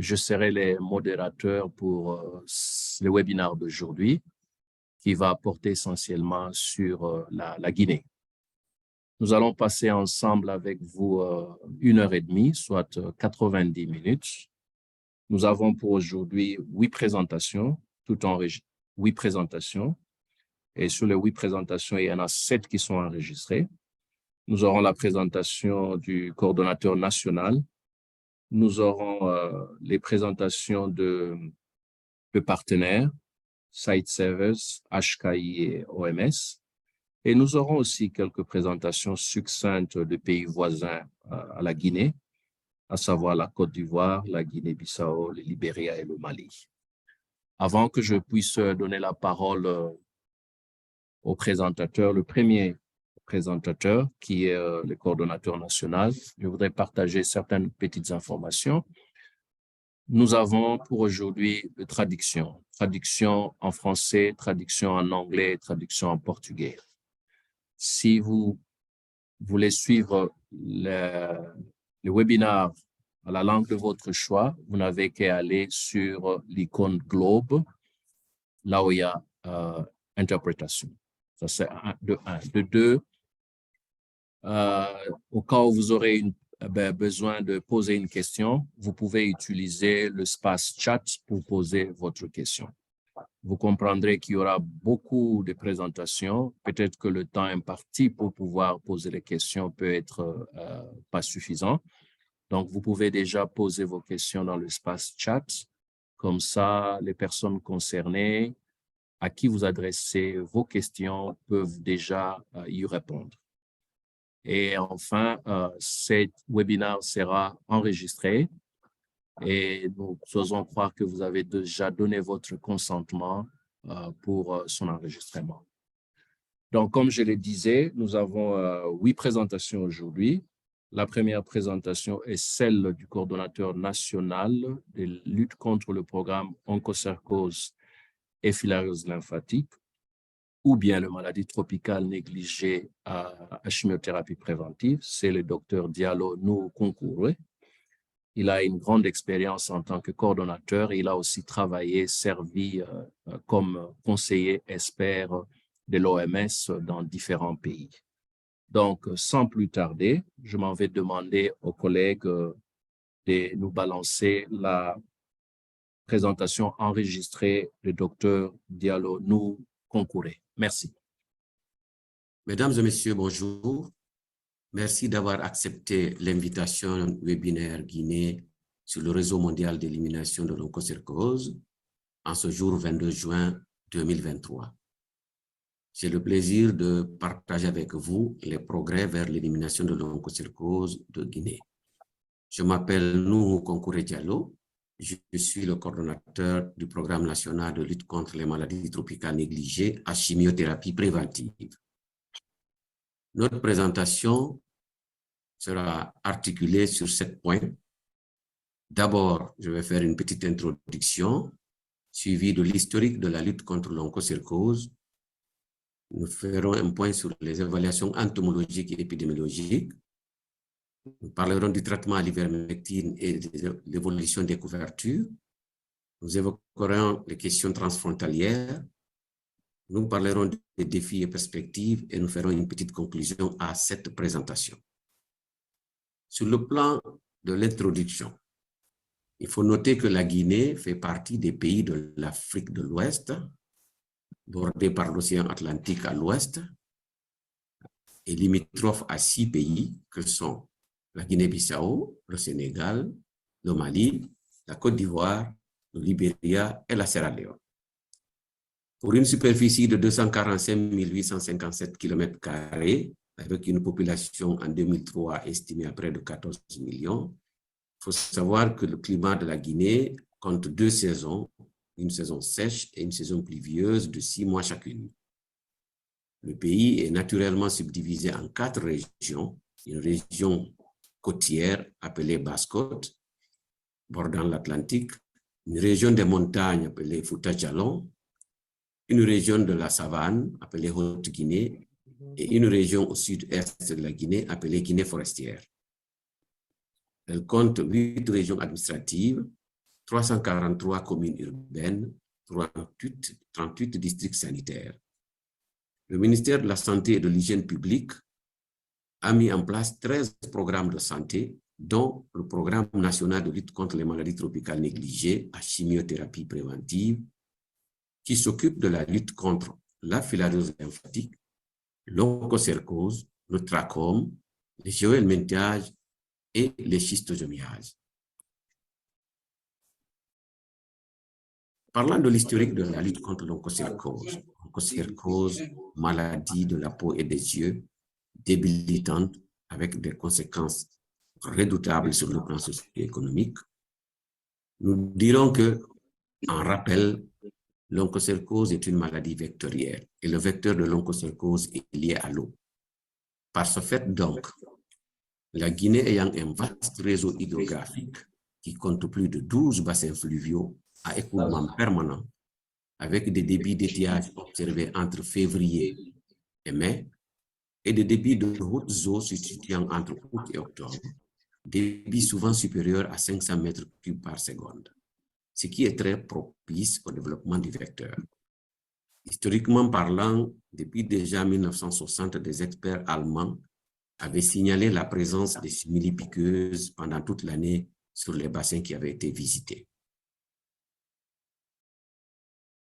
Je serai les modérateurs pour le webinaire d'aujourd'hui qui va porter essentiellement sur la Guinée. Nous allons passer ensemble avec vous 1h30, soit 90 minutes. Nous avons pour aujourd'hui 8 présentations, 8 présentations. Et sur les 8 présentations, il y en a 7 qui sont enregistrées. Nous aurons la présentation du coordonnateur national. Nous aurons les présentations de partenaires, Site Servers, HKI et OMS. Et nous aurons aussi quelques présentations succinctes de pays voisins à la Guinée, à savoir la Côte d'Ivoire, la Guinée-Bissau, le Libéria et le Mali. Avant que je puisse donner la parole au présentateur, le premier présentateur, qui est le coordonnateur national, je voudrais partager certaines petites informations. Nous avons pour aujourd'hui de traduction en français, traduction en anglais, traduction en portugais. Si vous voulez suivre le webinaire à la langue de votre choix, vous n'avez qu'à aller sur l'icône Globe, là où il y a interprétation. Ça, c'est de 1. De 2, au cas où vous aurez besoin de poser une question, vous pouvez utiliser l'espace chat pour poser votre question. Vous comprendrez qu'il y aura beaucoup de présentations. Peut-être que le temps imparti pour pouvoir poser les questions peut être pas suffisant. Donc, vous pouvez déjà poser vos questions dans l'espace chat. Comme ça, les personnes concernées à qui vous adressez vos questions peuvent déjà y répondre. Et enfin, cet webinaire sera enregistré et nous osons croire que vous avez déjà donné votre consentement pour son enregistrement. Donc, comme je le disais, nous avons 8 présentations aujourd'hui. La première présentation est celle du coordonnateur national de lutte contre le programme onchocercose et filariose lymphatique, ou bien la maladie tropicale négligée à chimiothérapie préventive. C'est le docteur Diallo Nou Konkouré. Il a une grande expérience en tant que coordonnateur. Il a aussi servi comme conseiller expert de l'OMS dans différents pays. Donc, sans plus tarder, je m'en vais demander aux collègues de nous balancer la présentation enregistrée du docteur Diallo Nou Konkouré. Merci. Mesdames et messieurs, bonjour. Merci d'avoir accepté l'invitation webinaire Guinée sur le réseau mondial d'élimination de l'onchocercose en ce jour 22 juin 2023. J'ai le plaisir de partager avec vous les progrès vers l'élimination de l'onchocercose de Guinée. Je m'appelle Nou Konkouré Diallo. Je suis le coordonnateur du programme national de lutte contre les maladies tropicales négligées à chimiothérapie préventive. Notre présentation sera articulée sur 7 points. D'abord, je vais faire une petite introduction, suivie de l'historique de la lutte contre l'onchocercose. Nous ferons un point sur les évaluations entomologiques et épidémiologiques. Nous parlerons du traitement à l'ivermectine et de l'évolution des couvertures. Nous évoquerons les questions transfrontalières. Nous parlerons des défis et perspectives et nous ferons une petite conclusion à cette présentation. Sur le plan de l'introduction, il faut noter que la Guinée fait partie des pays de l'Afrique de l'Ouest, bordée par l'océan Atlantique à l'ouest, et limitrophe à 6 pays que sont la Guinée-Bissau, le Sénégal, le Mali, la Côte d'Ivoire, le Libéria et la Sierra Leone. Pour une superficie de 245 857 km², avec une population en 2003 estimée à près de 14 millions, il faut savoir que le climat de la Guinée compte 2 saisons, une saison sèche et une saison pluvieuse de 6 mois chacune. Le pays est naturellement subdivisé en 4 régions, une région côtière appelée Basse-Côte, bordant l'Atlantique, une région des montagnes appelée Fouta-Djallon, une région de la savane appelée Haute-Guinée et une région au sud-est de la Guinée appelée Guinée forestière. Elle compte 8 régions administratives 343 communes urbaines, 38 districts sanitaires. Le ministère de la Santé et de l'Hygiène publique a mis en place 13 programmes de santé, dont le programme national de lutte contre les maladies tropicales négligées à chimiothérapie préventive, qui s'occupe de la lutte contre la filariose lymphatique, l'onchocercose, le trachome, les géohelminthiages et les schistosomiases. Parlant de l'historique de la lutte contre l'onchocercose, maladie de la peau et des yeux, débilitante avec des conséquences redoutables sur le plan socio-économique, nous dirons que, en rappel, l'onchocercose est une maladie vectorielle et le vecteur de l'onchocercose est lié à l'eau. Par ce fait, donc, la Guinée ayant un vaste réseau hydrographique qui compte plus de 12 bassins fluviaux à écoulement permanent, avec des débits d'étiage observés entre février et mai, et des débits de hautes eaux se situant entre août et octobre, débits souvent supérieurs à 500 mètres cubes par seconde, ce qui est très propice au développement du vecteur. Historiquement parlant, depuis déjà 1960, des experts allemands avaient signalé la présence des simili-piqueuses pendant toute l'année sur les bassins qui avaient été visités.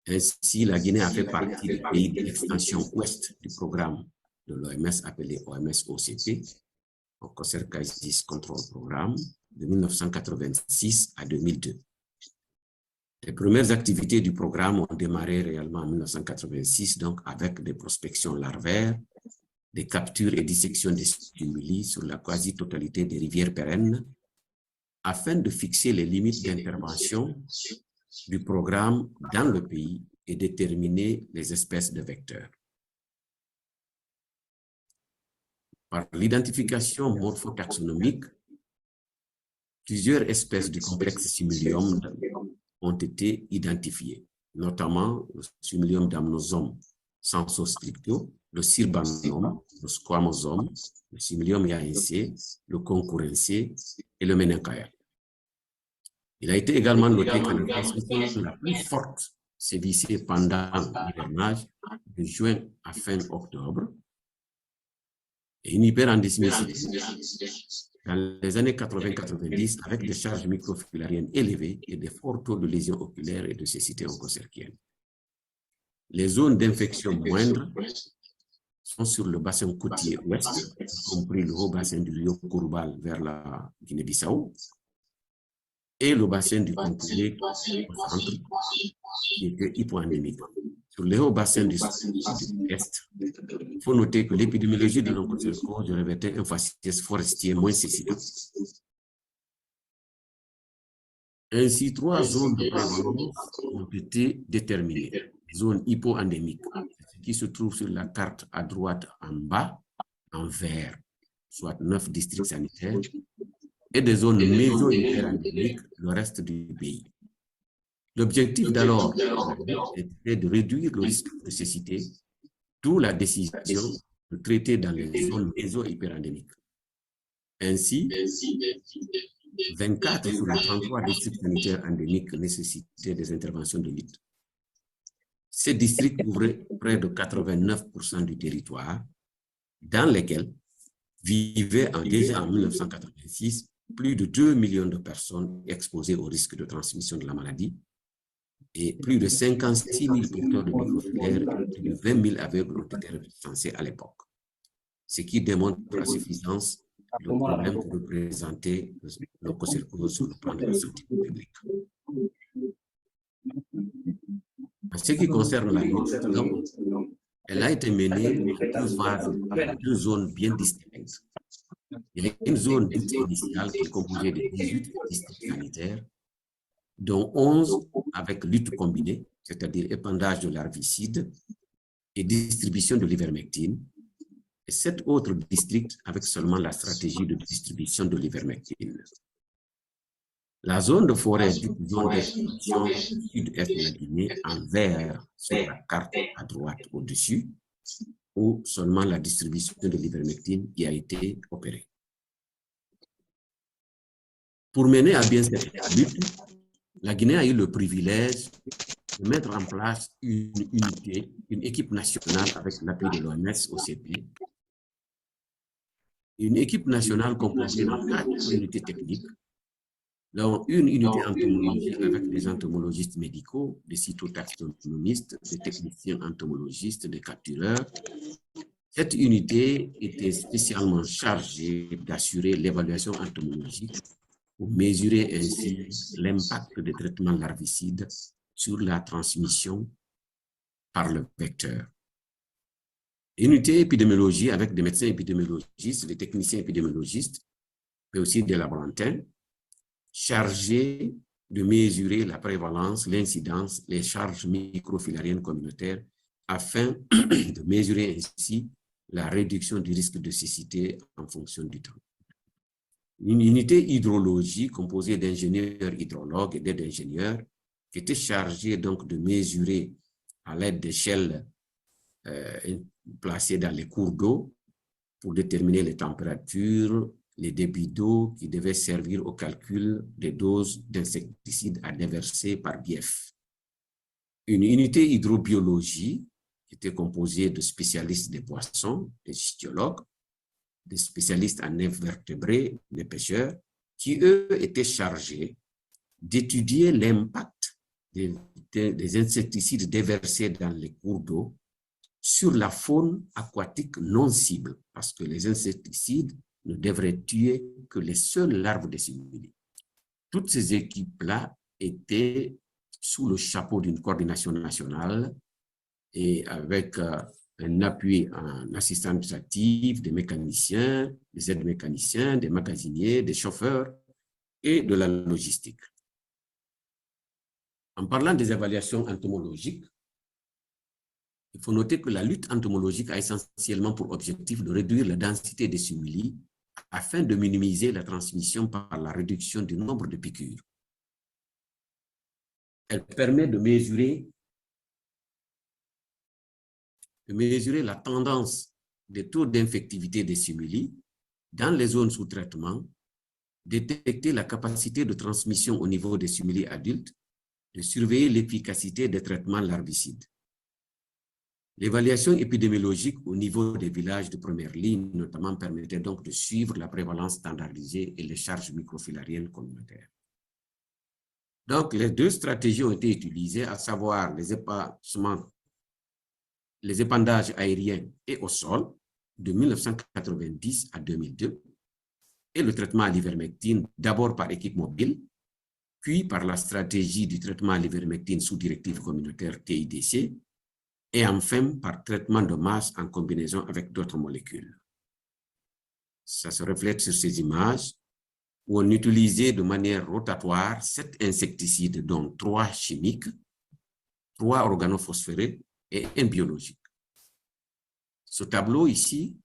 Ainsi, la Guinée a fait partie des pays de l'extension ouest du programme de l'OMS appelé OMS-OCP, Onchocerciasis Control Programme, de 1986 à 2002. Les premières activités du programme ont démarré réellement en 1986, donc avec des prospections larvaires, des captures et dissections des stimuli sur la quasi-totalité des rivières pérennes, afin de fixer les limites d'intervention du programme dans le pays et déterminer les espèces de vecteurs. Par l'identification morphotaxonomique, plusieurs espèces du complexe Simulium ont été identifiées, notamment le Simulium damnosome sensostricto, le Sirbanome, le Squamosome, le Simulium yaense, le Concurrensé et le Menencaia. Il a été également noté que la transmission la plus forte sévissait pendant l'hivernage de juin à fin octobre et une hyperendémicité dans les années 80-90 avec des charges microfilariennes élevées et des forts taux de lésions oculaires et de cécité onchocercienne. Les zones d'infection moindres sont sur le bassin côtier ouest, y compris le haut bassin du Rio Courbal vers la Guinée-Bissau, et le bassin du Contouré au centre, qui était hypoendémique. Sur les hauts bassins du sud-est, il faut noter que l'épidémiologie de l'onchocercose revêtait un faciès forestier moins cécitant. Ainsi, 3 zones de prévalence ont été déterminées. Zones hypoendémiques, qui se trouvent sur la carte à droite en bas, en vert, soit 9 districts sanitaires, et des zones méso-hyperendémiques, le reste du pays. L'objectif d'alors était de réduire le risque de cécité, d'où la décision de traiter dans les zones méso-hyperendémiques. Ainsi, 24 sur les 33 districts sanitaires endémiques nécessitaient des interventions de lutte. Ces districts couvraient près de 89% du territoire, dans lesquels vivaient déjà en 1986 plus de 2 millions de personnes exposées au risque de transmission de la maladie et plus de 56 000 porteurs de microfilaires et de 20 000 aveugles ont été recensés à l'époque, ce qui démontre à suffisance le problème que représentait l'onchocercose sur le plan de la santé publique. En ce qui concerne la lutte, donc, elle a été menée en 2 zones bien distinctes. Il y a une zone dite initiale qui est composée de 18 districts sanitaires, dont 11 avec lutte combinée, c'est-à-dire épandage de larvicides et distribution de l'ivermectine, et 7 autres districts avec seulement la stratégie de distribution de l'ivermectine. La zone de forêt dite zone d'exposition sud-est de la Guinée en vert sur la carte à droite au-dessus, où seulement la distribution de l'ivermectine y a été opérée. Pour mener à bien cette lutte, la Guinée a eu le privilège de mettre en place une unité, une équipe nationale avec l'appui de l'OMS OCP, une équipe nationale composée de 4 unités techniques, dont une unité entomologique avec des entomologistes médicaux, des cytotaxonomistes, des techniciens entomologistes, des captureurs. Cette unité était spécialement chargée d'assurer l'évaluation entomologique pour mesurer ainsi l'impact des traitements larvicides sur la transmission par le vecteur. Unité épidémiologie avec des médecins épidémiologistes, des techniciens épidémiologistes, mais aussi des laborantins, chargés de mesurer la prévalence, l'incidence, les charges microfilariennes communautaires afin de mesurer ainsi la réduction du risque de cécité en fonction du temps. Une unité hydrologie composée d'ingénieurs hydrologues et d'aides-ingénieurs qui était chargée donc de mesurer à l'aide d'échelles placées dans les cours d'eau pour déterminer les températures, les débits d'eau qui devaient servir au calcul des doses d'insecticides à déverser par BIEF. Une unité hydrobiologie qui était composée de spécialistes des poissons, des ichthyologues, des spécialistes en invertébrés, des pêcheurs, qui, eux, étaient chargés d'étudier l'impact des insecticides déversés dans les cours d'eau sur la faune aquatique non cible, parce que les insecticides ne devraient tuer que les seules larves des simili. Toutes ces équipes-là étaient sous le chapeau d'une coordination nationale et avec un appui en assistance administrative, des mécaniciens, des aides-mécaniciens, des magasiniers, des chauffeurs et de la logistique. En parlant des évaluations entomologiques, il faut noter que la lutte entomologique a essentiellement pour objectif de réduire la densité des simili afin de minimiser la transmission par la réduction du nombre de piqûres. Elle permet de mesurer la tendance des taux d'infectivité des simili dans les zones sous traitement, détecter la capacité de transmission au niveau des simili adultes, de surveiller l'efficacité des traitements larvicides. L'évaluation épidémiologique au niveau des villages de première ligne, notamment, permettait donc de suivre la prévalence standardisée et les charges microfilariennes communautaires. Donc, les deux stratégies ont été utilisées, à savoir les épandages aériens et au sol de 1990 à 2002 et le traitement à l'ivermectine d'abord par équipe mobile, puis par la stratégie du traitement à l'ivermectine sous directive communautaire TIDC et enfin par traitement de masse en combinaison avec d'autres molécules. Ça se reflète sur ces images où on utilisait de manière rotatoire 7 insecticides, dont 3 chimiques, 3 organophosphorés et un biologique. Ce tableau ici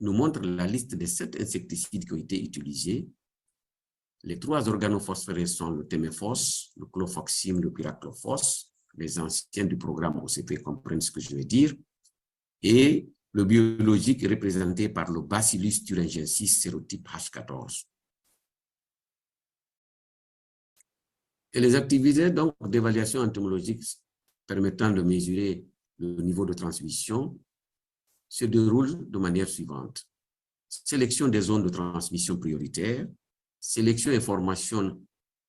nous montre la liste des 7 insecticides qui ont été utilisés. Les 3 organophosphorés sont le Temefos, le clofoxime, le pyraclophos. Les anciens du programme OCP comprennent ce que je vais dire. Et le biologique est représenté par le Bacillus thuringiensis sérotype H14. Et les activités d'évaluation entomologique permettant de mesurer le niveau de transmission se déroulent de manière suivante. Sélection des zones de transmission prioritaires, sélection et formation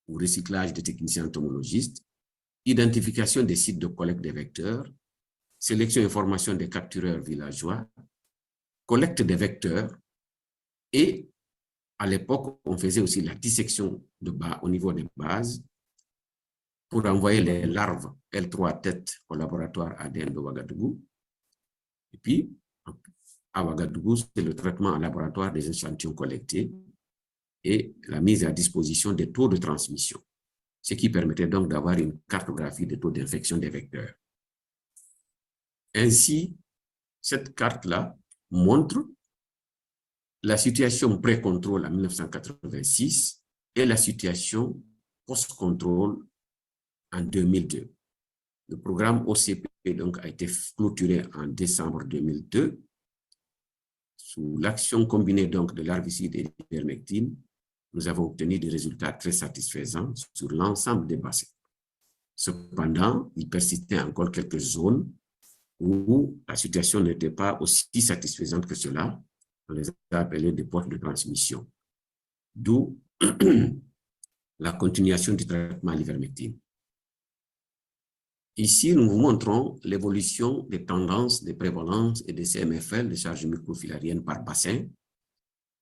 ou recyclage des techniciens entomologistes, identification des sites de collecte des vecteurs, sélection et formation des captureurs villageois, collecte des vecteurs et à l'époque, on faisait aussi la dissection au niveau des bases pour envoyer les larves L3 tête au laboratoire ADN de Ouagadougou. Et puis, à Ouagadougou, c'est le traitement en laboratoire des échantillons collectés et la mise à disposition des taux de transmission, ce qui permettait donc d'avoir une cartographie des taux d'infection des vecteurs. Ainsi, cette carte-là montre la situation pré-contrôle en 1986 et la situation post-contrôle en 2002. Le programme OCP donc, a été clôturé en décembre 2002 sous l'action combinée donc, de l'herbicide et de l'ivermectine. nous avons obtenu des résultats très satisfaisants sur l'ensemble des bassins. Cependant, il persistait encore quelques zones où la situation n'était pas aussi satisfaisante que cela. On les a appelées des portes de transmission. D'où la continuation du traitement à l'ivermectine. Ici, nous vous montrons l'évolution des tendances des prévalences et des CMFL, des charges microfilariennes par bassin.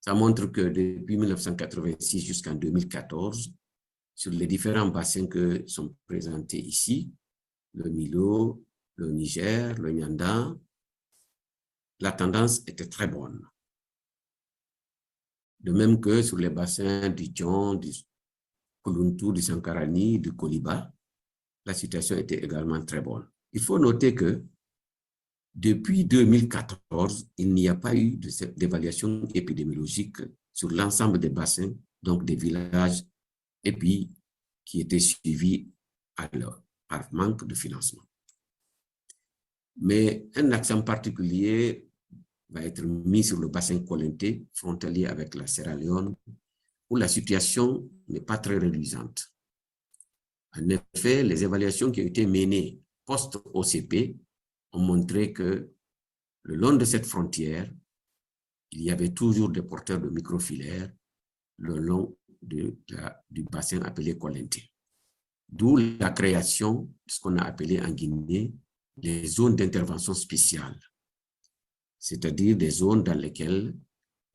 Ça montre que depuis 1986 jusqu'en 2014, sur les différents bassins que sont présentés ici, le Milo, le Niger, le Nyanda, la tendance était très bonne. De même que sur les bassins du Djon, du Kuluntu, du Sankarani, du Koliba, la situation était également très bonne. Il faut noter que depuis 2014, il n'y a pas eu d'évaluation épidémiologique sur l'ensemble des bassins, donc des villages, et puis qui étaient suivis alors par manque de financement. Mais un accent particulier va être mis sur le bassin Kolenté, frontalier avec la Sierra Leone, où la situation n'est pas très réduisante. En effet, les évaluations qui ont été menées post-OCP ont montré que le long de cette frontière, il y avait toujours des porteurs de microfilaires le long du bassin appelé Kolenté. D'où la création de ce qu'on a appelé en Guinée les zones d'intervention spéciale, c'est-à-dire des zones dans lesquelles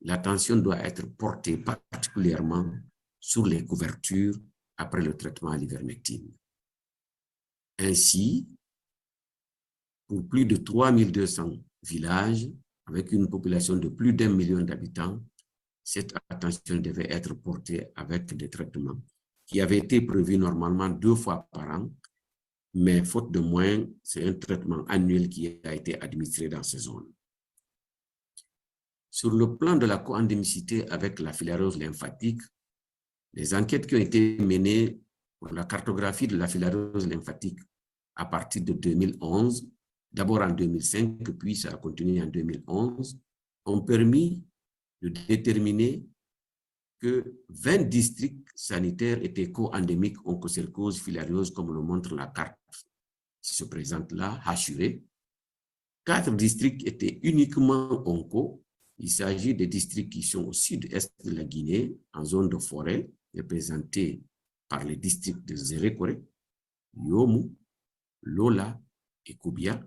l'attention doit être portée particulièrement sur les couvertures après le traitement à l'ivermectine. Ainsi, pour plus de 3200 villages, avec une population de plus d'1 million d'habitants, cette attention devait être portée avec des traitements qui avaient été prévus normalement 2 fois par an, mais faute de moyens, c'est un traitement annuel qui a été administré dans ces zones. Sur le plan de la co-endémicité avec la filariose lymphatique, les enquêtes qui ont été menées pour la cartographie de la filariose lymphatique à partir de 2011, d'abord en 2005, puis ça a continué en 2011, ont permis de déterminer que 20 districts sanitaires étaient co-endémiques onchocercose filariose, comme le montre la carte qui se présente là, hachurée. 4 districts étaient uniquement onco. Il s'agit des districts qui sont au sud-est de la Guinée, en zone de forêt, représentés par les districts de Zérékoré, Yomu, Lola et Koubia.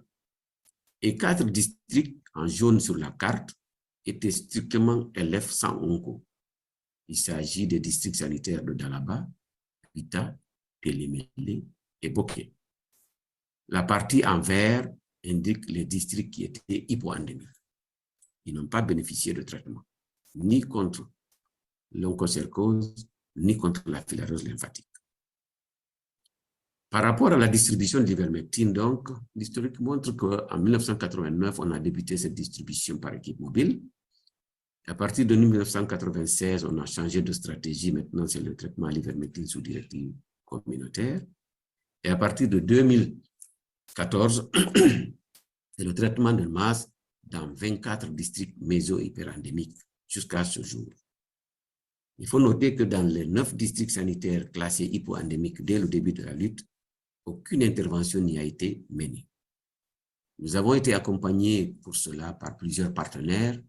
Et 4 districts en jaune sur la carte étaient strictement LF sans onco. Il s'agit des districts sanitaires de Dalaba, Pita, Télémélé et Boké. La partie en vert indique les districts qui étaient hypoendémiques. Ils n'ont pas bénéficié de traitement, ni contre l'onchocercose, ni contre la filariose lymphatique. Par rapport à la distribution de l'ivermectine, donc, l'historique montre qu'en 1989, on a débuté cette distribution par équipe mobile. À partir de 1996, on a changé de stratégie. Maintenant, c'est le traitement à l'ivermectine sous directive communautaire. Et à partir de 2014, c'est le traitement de masse dans 24 districts méso-hyperendémiques jusqu'à ce jour. Il faut noter que dans les 9 districts sanitaires classés hypoendémiques dès le début de la lutte, aucune intervention n'y a été menée. Nous avons été accompagnés pour cela par plusieurs partenaires.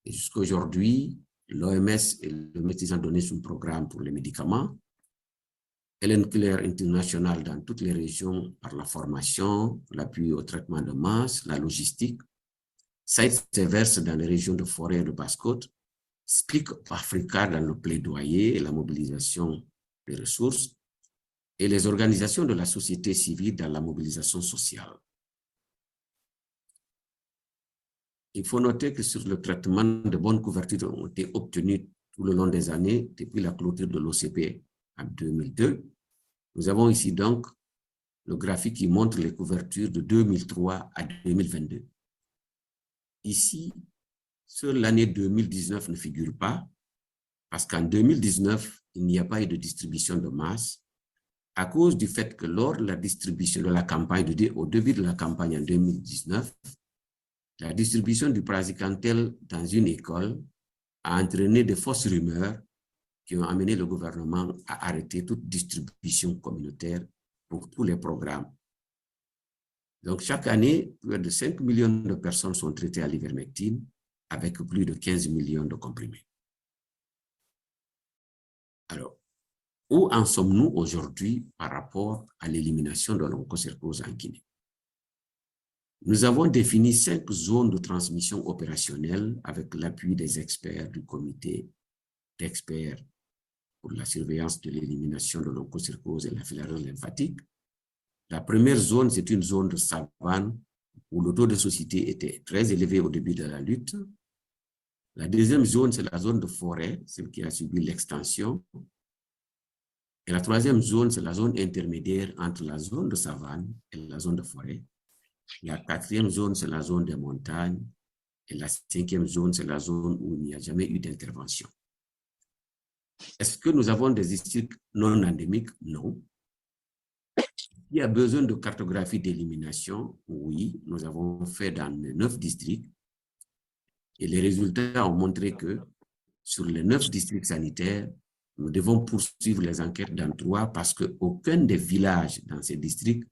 Et jusqu'à aujourd'hui, l'OMS et le Médecins donné son programme pour les médicaments, Helen Keller International dans toutes les régions par la formation, l'appui au traitement de masse, la logistique, Sites Severs dans les régions de forêt et de Basse-Côte, Speak Africa dans le plaidoyer et la mobilisation des ressources, et les organisations de la société civile dans la mobilisation sociale. Il faut noter que sur le traitement, de bonnes couvertures ont été obtenues tout le long des années, depuis la clôture de l'OCP en 2002. Nous avons ici donc le graphique qui montre les couvertures de 2003 à 2022. Ici, seule l'année 2019 ne figure pas, parce qu'en 2019, il n'y a pas eu de distribution de masse, à cause du fait que lors de la distribution de la campagne, au début de la campagne en 2019, la distribution du praziquantel dans une école a entraîné de fausses rumeurs qui ont amené le gouvernement à arrêter toute distribution communautaire pour tous les programmes. Donc, chaque année, plus de 5 millions de personnes sont traitées à l'ivermectine avec plus de 15 millions de comprimés. Alors, où en sommes-nous aujourd'hui par rapport à l'élimination de l'onchocercose en Guinée? Nous avons défini 5 zones de transmission opérationnelle avec l'appui des experts du comité d'experts pour la surveillance de l'élimination de l'onchocercose et la filariose lymphatique. La première zone, c'est une zone de savane où le taux de cécité était très élevé au début de la lutte. La deuxième zone, c'est la zone de forêt, celle qui a subi l'extension. Et la troisième zone, c'est la zone intermédiaire entre la zone de savane et la zone de forêt. La quatrième zone, c'est la zone des montagnes. Et la cinquième zone, c'est la zone où il n'y a jamais eu d'intervention. Est-ce que nous avons des districts non endémiques? Non. Il y a besoin de cartographie d'élimination? Oui, nous avons fait dans 9 districts. Et les résultats ont montré que sur les 9 districts sanitaires, nous devons poursuivre les enquêtes dans 3 parce qu'aucun des villages dans ces districts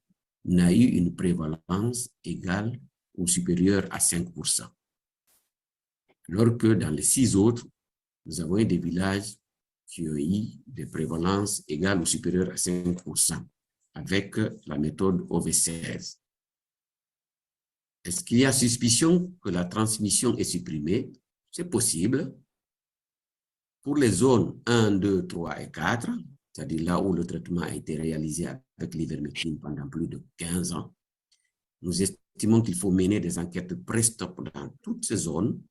n'a eu une prévalence égale ou supérieure à 5%. Alors que dans les 6 autres, nous avons eu des villages qui ont eu des prévalences égales ou supérieures à 5% avec la méthode OV16. Est-ce qu'il y a suspicion que la transmission est supprimée? C'est possible. Pour les zones 1, 2, 3 et 4, c'est-à-dire là où le traitement a été réalisé avec l'ivermectine pendant plus de 15 ans, nous estimons qu'il faut mener des enquêtes pré-stop dans toutes ces zones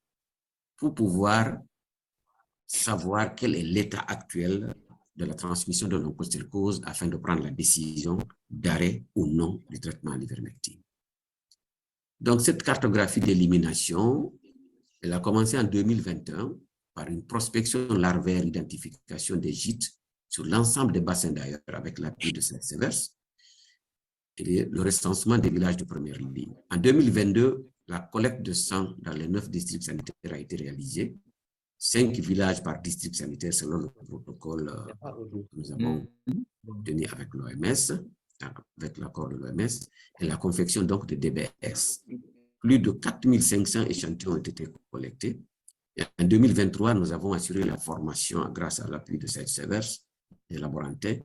pour pouvoir savoir quel est l'état actuel de la transmission de l'onchocercose afin de prendre la décision d'arrêt ou non du traitement à l'ivermectine. Donc, cette cartographie d'élimination, elle a commencé en 2021 par une prospection larvaire, identification des gîtes sur l'ensemble des bassins d'ailleurs avec l'appui de CERS et le recensement des villages de première ligne. En 2022, la collecte de sang dans les 9 districts sanitaires a été réalisée. 5 villages par district sanitaire selon le protocole que nous avons obtenu avec l'OMS, avec l'accord de l'OMS, et la confection donc de DBS. Plus de 4500 échantillons ont été collectés. Et en 2023, nous avons assuré la formation grâce à l'appui de CERS, des laborantins,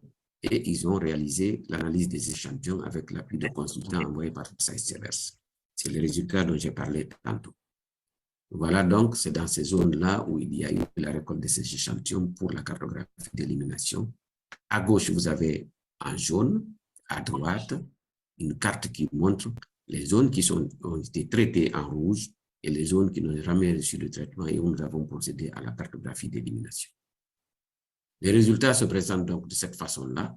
et ils ont réalisé l'analyse des échantillons avec l'appui de consultants envoyés par CERS. C'est les résultats dont j'ai parlé tantôt. Voilà donc, c'est dans ces zones-là où il y a eu la récolte de ces échantillons pour la cartographie d'élimination. À gauche, vous avez en jaune, à droite, une carte qui montre les zones qui ont été traitées en rouge et les zones qui n'ont jamais reçu de traitement et où nous avons procédé à la cartographie d'élimination. Les résultats se présentent donc de cette façon-là.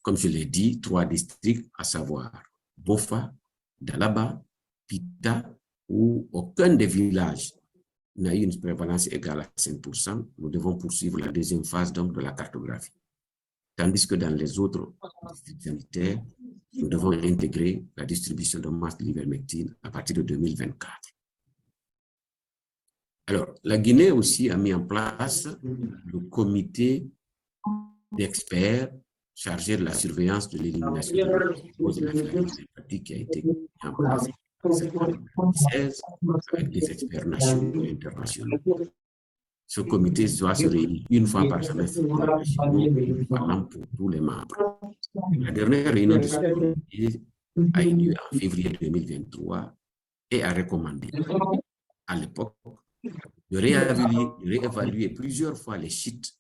Comme je l'ai dit, 3 districts, à savoir Bofa, Dalaba, Pita, où aucun des villages n'a eu une prévalence égale à 5%, nous devons poursuivre la deuxième phase donc de la cartographie. Tandis que dans les autres districts sanitaires, nous devons intégrer la distribution de masse de l'ivermectine à partir de 2024. Alors, la Guinée aussi a mis en place le comité d'experts chargé de la surveillance de l'élimination de l'onchocercose et de la filariose lymphatique qui a été mis en place en septembre 2016 avec des experts nationaux et internationaux. Ce comité doit se réunir une fois par semestre parlant pour tous les membres. La dernière réunion de ce comité a eu lieu en février 2023 et a recommandé à l'époque de réévaluer plusieurs fois les gîtes,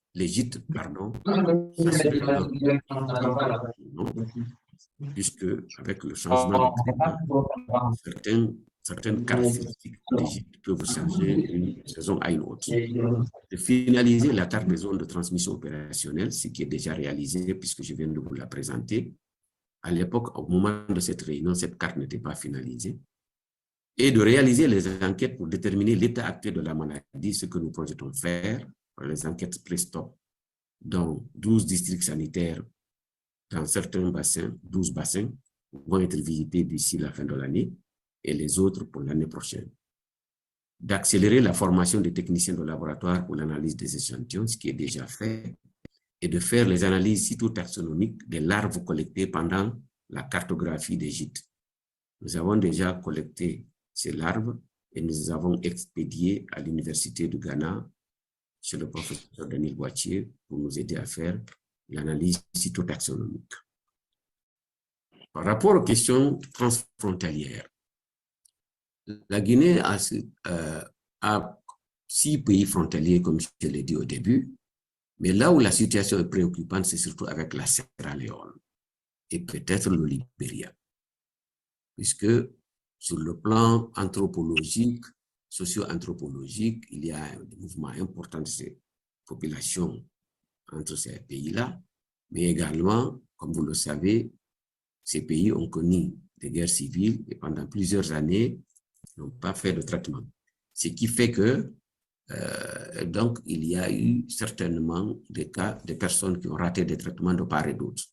puisque avec le changement de traitement, certaines caractéristiques des gîtes peuvent changer d'une saison à une autre. De finaliser la carte des zones de transmission opérationnelle, ce qui est déjà réalisé puisque je viens de vous la présenter. À l'époque, au moment de cette réunion, cette carte n'était pas finalisée. Et de réaliser les enquêtes pour déterminer l'état actuel de la maladie, ce que nous projetons faire, les enquêtes pré-stop dans 12 districts sanitaires, dans certains bassins, 12 bassins, vont être visités d'ici la fin de l'année et les autres pour l'année prochaine. d'accélérer la formation des techniciens de laboratoire pour l'analyse des échantillons, ce qui est déjà fait, et de faire les analyses cytotaxonomiques des larves collectées pendant la cartographie des gîtes. Nous avons déjà collecté ces larves et nous les avons expédiées à l'Université du Ghana chez le professeur Denis Boitier pour nous aider à faire l'analyse cytotaxonomique. Par rapport aux questions transfrontalières, la Guinée a 6 pays frontaliers, comme je l'ai dit au début, mais là où la situation est préoccupante, c'est surtout avec la Sierra Leone et peut-être le Libéria, puisque sur le plan anthropologique, socio-anthropologique, il y a un mouvement important de ces populations entre ces pays-là, mais également, comme vous le savez, ces pays ont connu des guerres civiles et pendant plusieurs années n'ont pas fait de traitement. Ce qui fait que, donc, il y a eu certainement des cas de personnes qui ont raté des traitements de part et d'autre.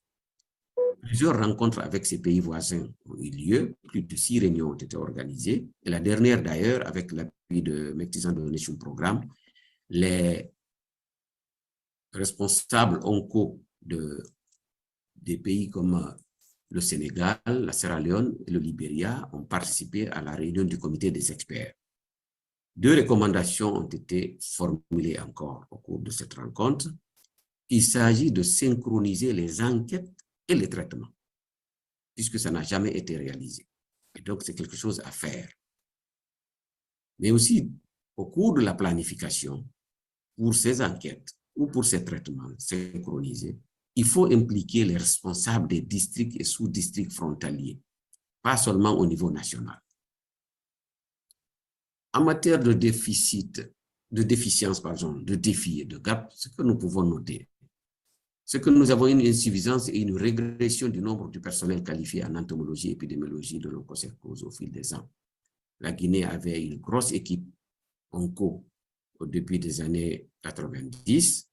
Plusieurs rencontres avec ces pays voisins ont eu lieu, plus de 6 réunions ont été organisées, et la dernière d'ailleurs, avec l'appui de Mektizan Donation Programme, les responsables onco des pays comme le Sénégal, la Sierra Leone et le Libéria ont participé à la réunion du comité des experts. 2 recommandations ont été formulées encore au cours de cette rencontre. Il s'agit de synchroniser les enquêtes et les traitements, puisque ça n'a jamais été réalisé. Et donc, c'est quelque chose à faire. Mais aussi, au cours de la planification, pour ces enquêtes ou pour ces traitements synchronisés, il faut impliquer les responsables des districts et sous-districts frontaliers, pas seulement au niveau national. En matière de déficit, de déficience, de défis et de gap, ce que nous pouvons noter, c'est que nous avons une insuffisance et une régression du nombre du personnel qualifié en entomologie et épidémiologie de l'onchocercose au fil des ans. La Guinée avait une grosse équipe onco au début des années 90,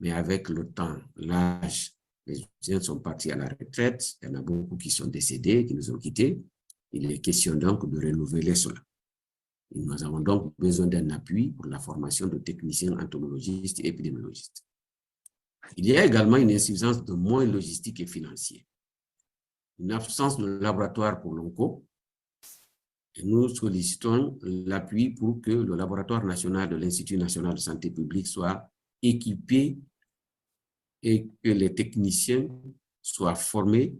mais avec le temps, l'âge, les gens sont partis à la retraite, il y en a beaucoup qui sont décédés, qui nous ont quittés. Il est question donc de renouveler cela. Et nous avons donc besoin d'un appui pour la formation de techniciens entomologistes et épidémiologistes. Il y a également une insuffisance de moyens logistiques et financiers. Une absence de laboratoire pour l'onco. Et nous sollicitons l'appui pour que le laboratoire national de l'Institut national de santé publique soit équipé et que les techniciens soient formés,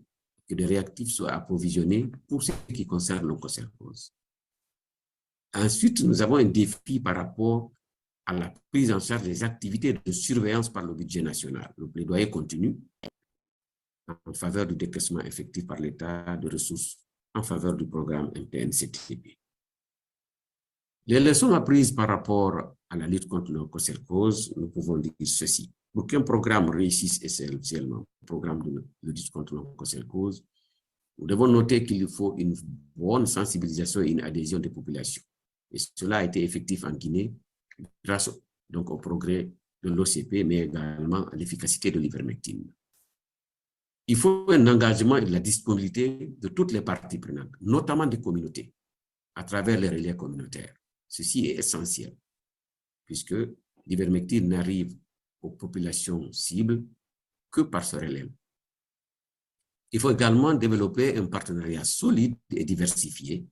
que les réactifs soient approvisionnés pour ce qui concerne l'onchocercose. Ensuite, nous avons un défi par rapport à la prise en charge des activités de surveillance par le budget national. Le plaidoyer continue en faveur du décaissement effectif par l'État de ressources en faveur du programme MPN-CTP. Les leçons apprises par rapport à la lutte contre l'onchocercose, nous pouvons dire ceci. Pour qu'un programme réussisse essentiellement, le programme de lutte contre l'onchocercose, nous devons noter qu'il faut une bonne sensibilisation et une adhésion des populations. Et cela a été effectif en Guinée grâce donc au progrès de l'OCP, mais également à l'efficacité de l'ivermectine. Il faut un engagement et de la disponibilité de toutes les parties prenantes, notamment des communautés, à travers les relais communautaires. Ceci est essentiel, puisque l'ivermectine n'arrive aux populations cibles que par ce relais. Il faut également développer un partenariat solide et diversifié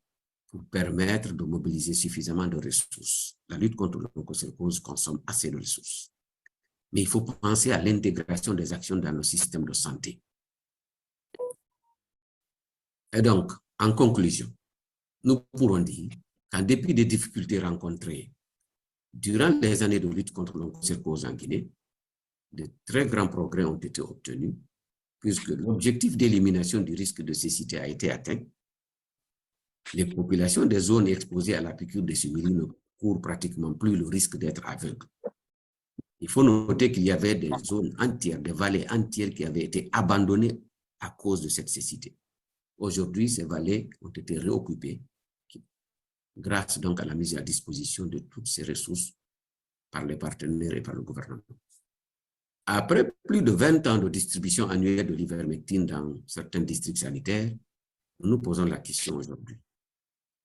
pour permettre de mobiliser suffisamment de ressources. La lutte contre l'onchocercose consomme assez de ressources. Mais il faut penser à l'intégration des actions dans nos systèmes de santé. Et donc, en conclusion, nous pourrons dire qu'en dépit des difficultés rencontrées durant les années de lutte contre l'onchocercose en Guinée, de très grands progrès ont été obtenus, puisque l'objectif d'élimination du risque de cécité a été atteint. Les populations des zones exposées à la piqûre de simili ne courent pratiquement plus le risque d'être aveugles. Il faut noter qu'il y avait des zones entières, des vallées entières qui avaient été abandonnées à cause de cette cécité. Aujourd'hui, ces vallées ont été réoccupées grâce donc à la mise à disposition de toutes ces ressources par les partenaires et par le gouvernement. Après plus de 20 ans de distribution annuelle de l'ivermectine dans certains districts sanitaires, nous nous posons la question aujourd'hui.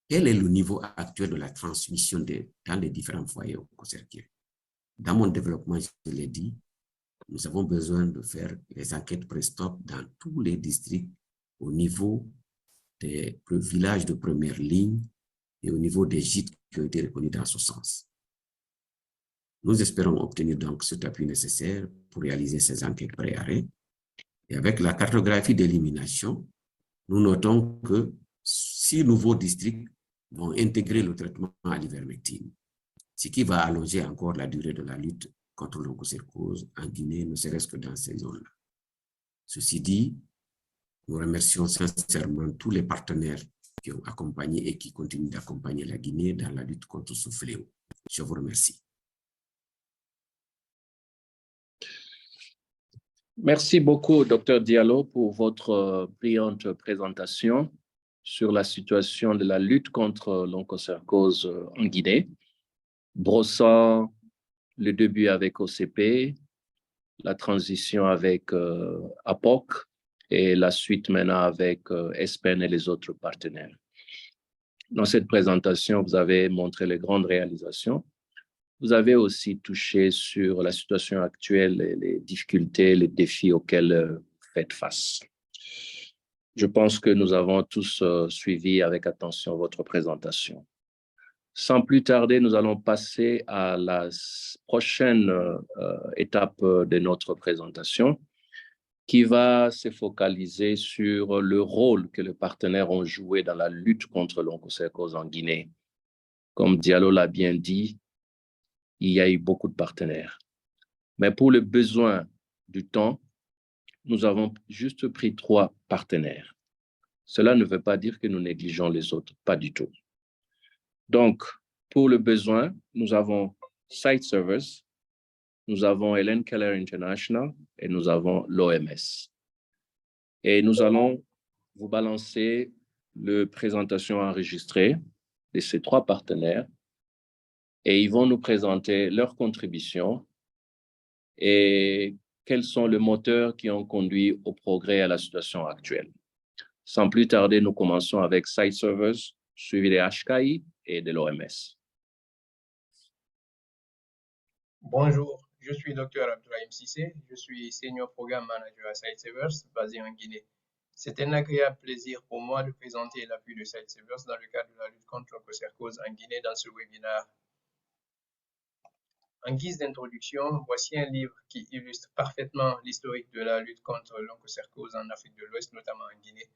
quel est le niveau actuel de la transmission dans les différents foyers oncocerciens? Dans mon développement, je l'ai dit, nous avons besoin de faire les enquêtes pré-stop dans tous les districts au niveau des villages de première ligne et au niveau des gîtes qui ont été reconnus dans ce sens. Nous espérons obtenir donc cet appui nécessaire pour réaliser ces enquêtes pré-arrêt. Et avec la cartographie d'élimination, nous notons que 6 nouveaux districts vont intégrer le traitement à l'ivermectine, ce qui va allonger encore la durée de la lutte contre l'onchocercose en Guinée, ne serait-ce que dans ces zones-là. Ceci dit, nous remercions sincèrement tous les partenaires qui ont accompagné et qui continuent d'accompagner la Guinée dans la lutte contre ce fléau. Je vous remercie. Merci beaucoup, Dr Diallo, pour votre brillante présentation sur la situation de la lutte contre l'onchocercose en Guinée, brossant le début avec OCP, la transition avec APOC et la suite maintenant avec ESPEN et les autres partenaires. Dans cette présentation, vous avez montré les grandes réalisations. Vous avez aussi touché sur la situation actuelle et les difficultés, les défis auxquels vous faites face. Je pense que nous avons tous suivi avec attention votre présentation. Sans plus tarder, nous allons passer à la prochaine étape de notre présentation qui va se focaliser sur le rôle que les partenaires ont joué dans la lutte contre l'onchocercose en Guinée. Comme Diallo l'a bien dit, il y a eu beaucoup de partenaires. Mais pour le besoin du temps, nous avons juste pris 3 partenaires. Cela ne veut pas dire que nous négligeons les autres, pas du tout. Donc, pour le besoin, nous avons Site Servers, nous avons Helen Keller International et nous avons l'OMS. Et nous allons vous balancer la présentation enregistrée de ces 3 partenaires et ils vont nous présenter leurs contributions et quels sont les moteurs qui ont conduit au progrès à la situation actuelle. Sans plus tarder, nous commençons avec Site Servers, suivi des HKI et de l'OMS. Bonjour, je suis Dr Abdourahim Sissé, je suis Senior Programme Manager à Site Servers, basé en Guinée. C'est un agréable plaisir pour moi de présenter l'appui de Site Servers dans le cadre de la lutte contre l'onchocercose en Guinée dans ce webinaire. En guise d'introduction, voici un livre qui illustre parfaitement l'historique de la lutte contre l'onchocercose en Afrique de l'Ouest, notamment en Guinée.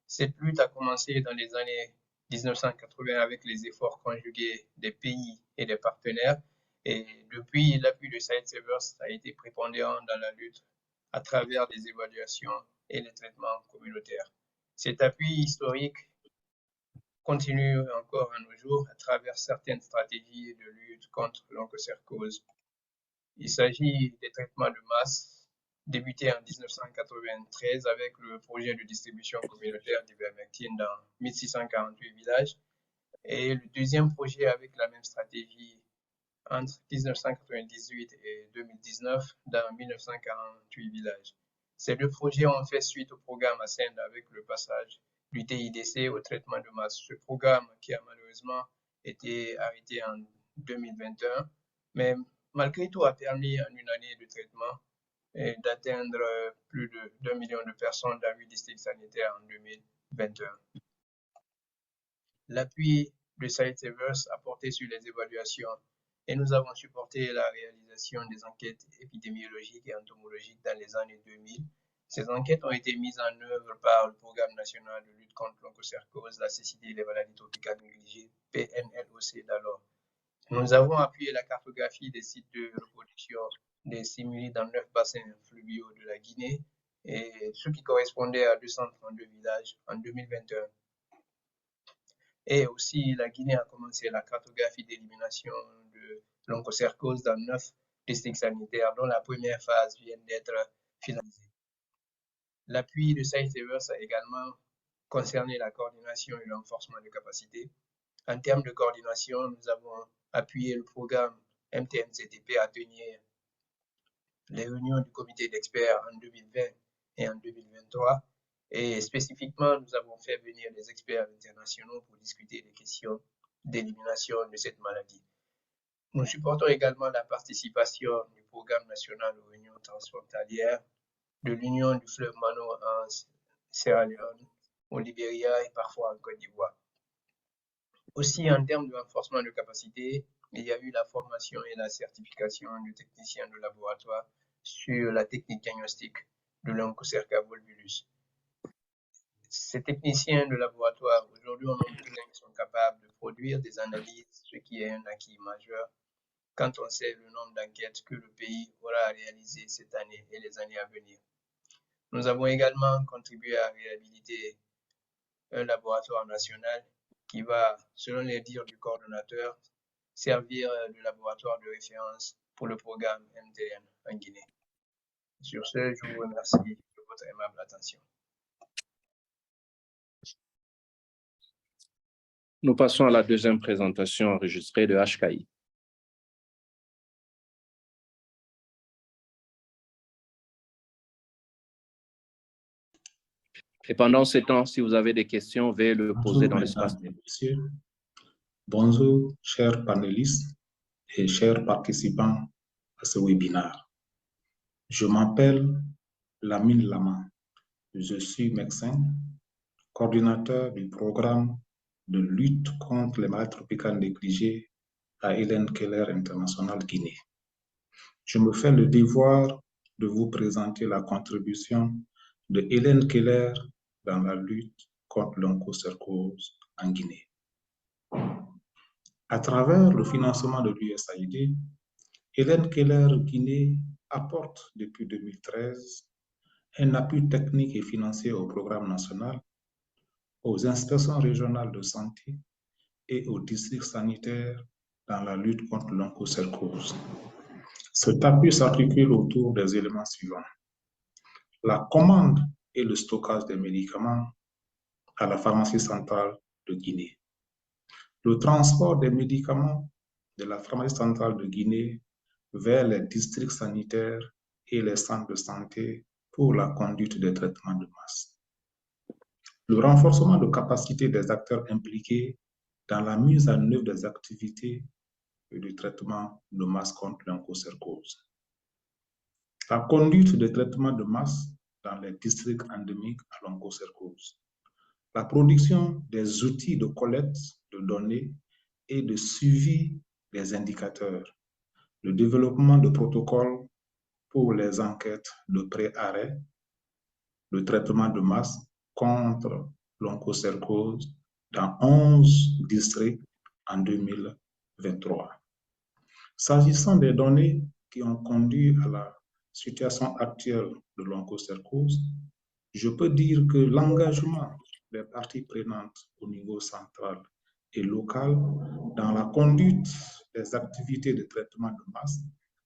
Cette lutte a commencé dans les années 1980 avec les efforts conjugués des pays et des partenaires. Et depuis, l'appui de Site Servers a été prépondérant dans la lutte à travers des évaluations et les traitements communautaires. Cet appui historique continue encore à nos jours à travers certaines stratégies de lutte contre l'onchocercose. Il s'agit des traitements de masse débutés en 1993 avec le projet de distribution communautaire d'ivermectine dans 1648 villages et le deuxième projet avec la même stratégie entre 1998 et 2019 dans 1948 villages. Ces 2 projets ont fait suite au programme ASCEND avec le passage du TIDC au traitement de masse. Ce programme qui a malheureusement été arrêté en 2021, mais malgré tout a permis en une année de traitement d'atteindre plus de 2 millions de personnes dans 8 districts sanitaires en 2021. L'appui de Site Servers a porté sur les évaluations et nous avons supporté la réalisation des enquêtes épidémiologiques et entomologiques dans les années 2000. Ces enquêtes ont été mises en œuvre par le Programme national de lutte contre l'onchocercose, la cécité et les maladies tropicales négligées, PNLOC d'alors. Nous avons appuyé la cartographie des sites de reproduction des simili dans 9 bassins fluviaux de la Guinée, et ce qui correspondait à 232 villages en 2021. Et aussi, la Guinée a commencé la cartographie d'élimination de l'onchocercose dans 9 districts sanitaires, dont la première phase vient d'être finalisée. L'appui de Site Servers a également concerné la coordination et le renforcement des capacités. En termes de coordination, nous avons appuyé le programme MTN-CTP à tenir les réunions du comité d'experts en 2020 et en 2023 Et spécifiquement, nous avons fait venir des experts internationaux pour discuter des questions d'élimination de cette maladie. Nous supportons également la participation du programme national aux réunions transfrontalières de l'Union du fleuve Mano en Sierra Leone, au Libéria et parfois en Côte d'Ivoire. Aussi, en termes de renforcement de capacité, il y a eu la formation et la certification de techniciens de laboratoire sur la technique diagnostique de l'onchocerca volvulus. Ces techniciens de laboratoire, aujourd'hui, au nombre plein, sont capables de produire des analyses, ce qui est un acquis majeur quand on sait le nombre d'enquêtes que le pays aura réalisées cette année et les années à venir. Nous avons également contribué à réhabiliter un laboratoire national qui va, selon les dires du coordonnateur, servir de laboratoire de référence pour le programme MTN en Guinée. Sur ce, je vous remercie de votre aimable attention. Nous passons à la deuxième présentation enregistrée de HKI. Et pendant ce temps, si vous avez des questions, veuillez le poser dans l'espace. Bonjour, chers panélistes et chers participants à ce webinaire. Je m'appelle Lamine Lama. Je suis médecin, coordinateur du programme de lutte contre les maladies tropicales négligées à Helen Keller International Guinée. Je me fais le devoir de vous présenter la contribution de Helen Keller dans la lutte contre l'onchocercose en Guinée. À travers le financement de l'USAID, Helen Keller Guinée apporte depuis 2013 un appui technique et financier au programme national, aux inspections régionales de santé et aux districts sanitaires dans la lutte contre l'onchocercose. Cet appui s'articule autour des éléments suivants: la commande et le stockage des médicaments à la pharmacie centrale de Guinée, le transport des médicaments de la pharmacie centrale de Guinée vers les districts sanitaires et les centres de santé pour la conduite des traitements de masse, le renforcement de capacité des acteurs impliqués dans la mise en œuvre des activités de traitement de masse contre l'onchocercose, la conduite des traitements de masse dans les districts endémiques à l'onchocercose, la production des outils de collecte de données et de suivi des indicateurs, le développement de protocoles pour les enquêtes de pré-arrêt, le traitement de masse contre l'onchocercose dans 11 districts en 2023. S'agissant des données qui ont conduit à la situation actuelle de l'onchocercose, je peux dire que l'engagement des parties prenantes au niveau central et local dans la conduite des activités de traitement de masse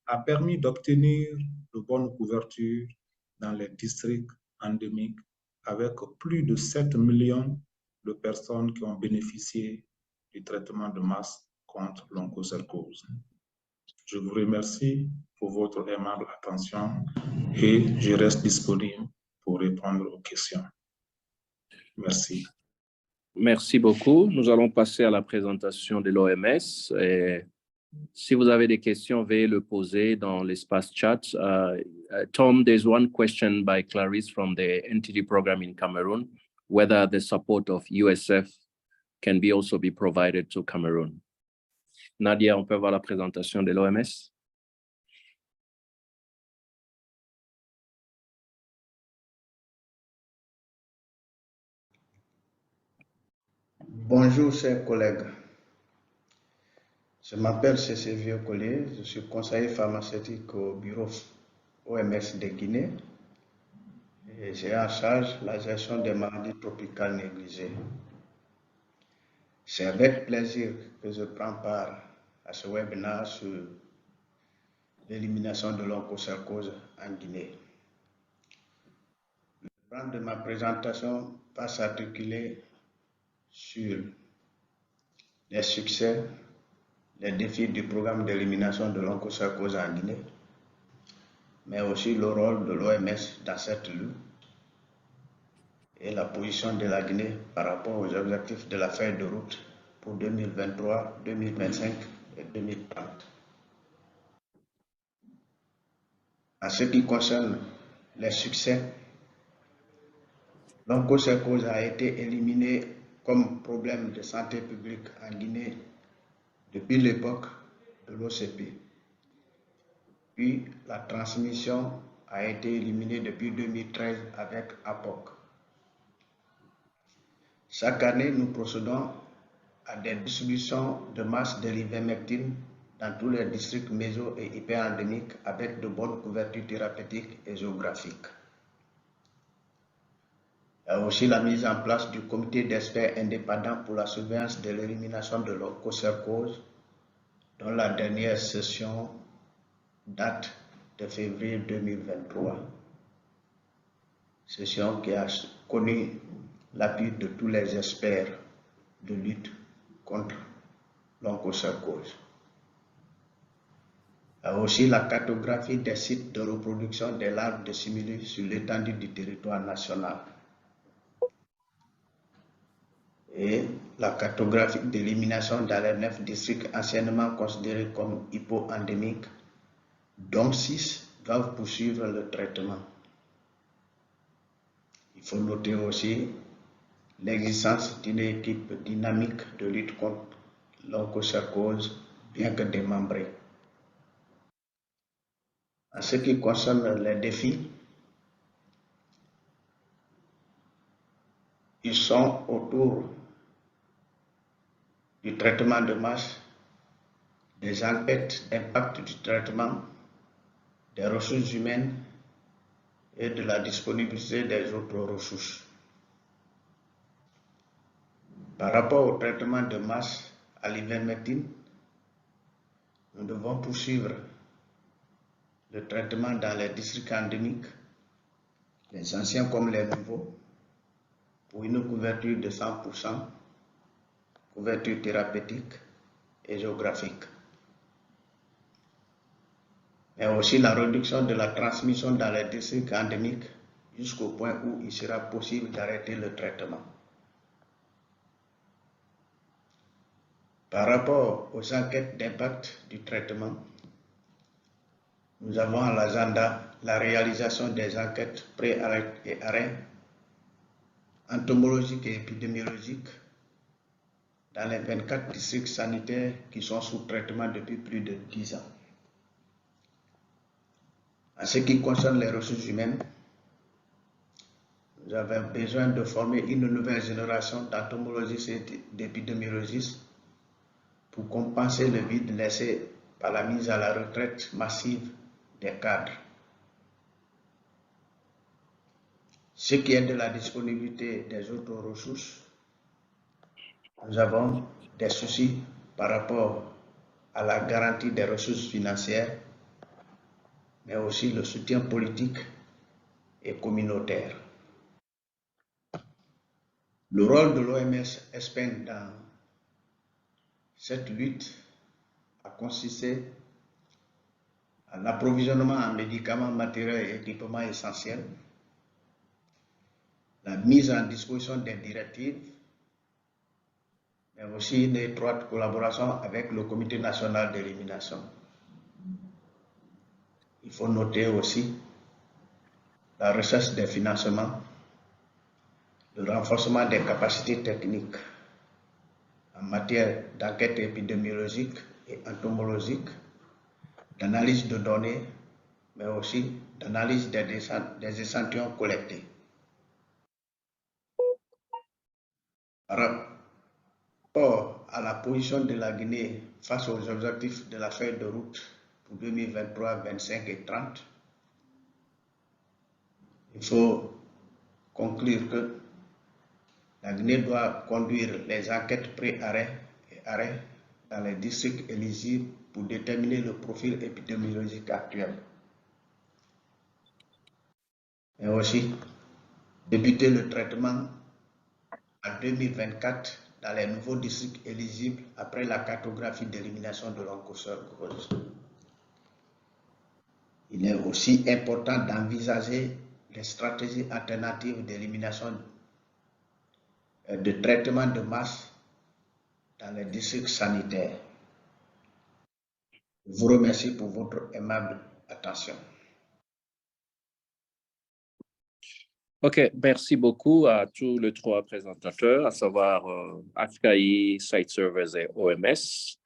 a permis d'obtenir de bonnes couvertures dans les districts endémiques avec plus de 7 millions de personnes qui ont bénéficié du traitement de masse contre l'onchocercose. Je vous remercie pour votre aimable attention et je reste disponible pour répondre aux questions. Merci. Merci beaucoup. Nous allons passer à la présentation de l'OMS. Si vous avez des questions, veuillez le poser dans l'espace chat. Tom, there's one question by Clarice from the NTD program in Cameroon, whether the support of USF can be also be provided to Cameroon. Nadia, on peut voir la présentation de l'OMS? Bonjour, chers collègues. Je m'appelle Cécile Vieux-Collier, je suis conseiller pharmaceutique au bureau OMS de Guinée et j'ai en charge la gestion des maladies tropicales négligées. C'est avec plaisir que je prends part à ce webinaire sur l'élimination de l'onchocercose en Guinée. Le plan de ma présentation va s'articuler sur les succès, les défis du programme d'élimination de l'onchocercose en Guinée, mais aussi le rôle de l'OMS dans cette lutte et la position de la Guinée par rapport aux objectifs de la feuille de route pour 2023, 2025 et 2030. En ce qui concerne les succès, l'onchocercose a été éliminé comme problème de santé publique en Guinée depuis l'époque de l'OCP. Puis la transmission a été éliminée depuis 2013 avec APOC. Chaque année, nous procédons à des distributions de masse de l'ivermectine dans tous les districts méso- et hyperendémiques avec de bonnes couvertures thérapeutiques et géographiques. Il y a aussi la mise en place du comité d'experts indépendants pour la surveillance de l'élimination de l'onchocercose, dont la dernière session date de février 2023. Session qui a connu l'appui de tous les experts de lutte contre l'onchocercose. Il y a aussi la cartographie des sites de reproduction des larves de similus sur l'étendue du territoire national. Et la cartographie d'élimination dans les 9 districts anciennement considérés comme hypo-endémiques, dont 6 doivent poursuivre le traitement. Il faut noter aussi l'existence d'une équipe dynamique de lutte contre l'onchocercose, bien que démembrée. En ce qui concerne les défis, ils sont autour du traitement de masse, des enquêtes d'impact du traitement, des ressources humaines et de la disponibilité des autres ressources. Par rapport au traitement de masse à l'ivermectine, nous devons poursuivre le traitement dans les districts endémiques, les anciens comme les nouveaux, pour une couverture de 100%, couverture thérapeutique et géographique. Mais aussi la réduction de la transmission dans les districts endémiques jusqu'au point où il sera possible d'arrêter le traitement. Par rapport aux enquêtes d'impact du traitement, nous avons à l'agenda la réalisation des enquêtes pré-arrêt et arrêt entomologiques et épidémiologiques dans les 24 districts sanitaires qui sont sous traitement depuis plus de 10 ans. En ce qui concerne les ressources humaines, nous avons besoin de former une nouvelle génération d'entomologistes et d'épidémiologistes pour compenser le vide laissé par la mise à la retraite massive des cadres. Ce qui est de la disponibilité des autres ressources, nous avons des soucis par rapport à la garantie des ressources financières, mais aussi le soutien politique et communautaire. Le rôle de l'OMS ESPEN dans cette lutte a consisté à l'approvisionnement en médicaments, matériels et équipements essentiels, la mise en disposition des directives, mais aussi une étroite collaboration avec le Comité national d'élimination. Il faut noter aussi la recherche des financements, le renforcement des capacités techniques en matière d'enquête épidémiologique et entomologique, d'analyse de données, mais aussi d'analyse des échantillons collectés. Par rapport à la position de la Guinée face aux objectifs de la feuille de route pour 2023, 25 et 30, il faut conclure que la Guinée doit conduire les enquêtes pré-arrêt et arrêt dans les districts éligibles pour déterminer le profil épidémiologique actuel. Mais aussi débuter le traitement en 2024 dans les nouveaux districts éligibles après la cartographie d'élimination de l'onchocercose. Il est aussi important d'envisager des stratégies alternatives d'élimination de traitement de masse dans les districts sanitaires. Je vous remercie pour votre aimable attention. OK, merci beaucoup à tous les trois présentateurs, à savoir HKI, Site Servers et OMS.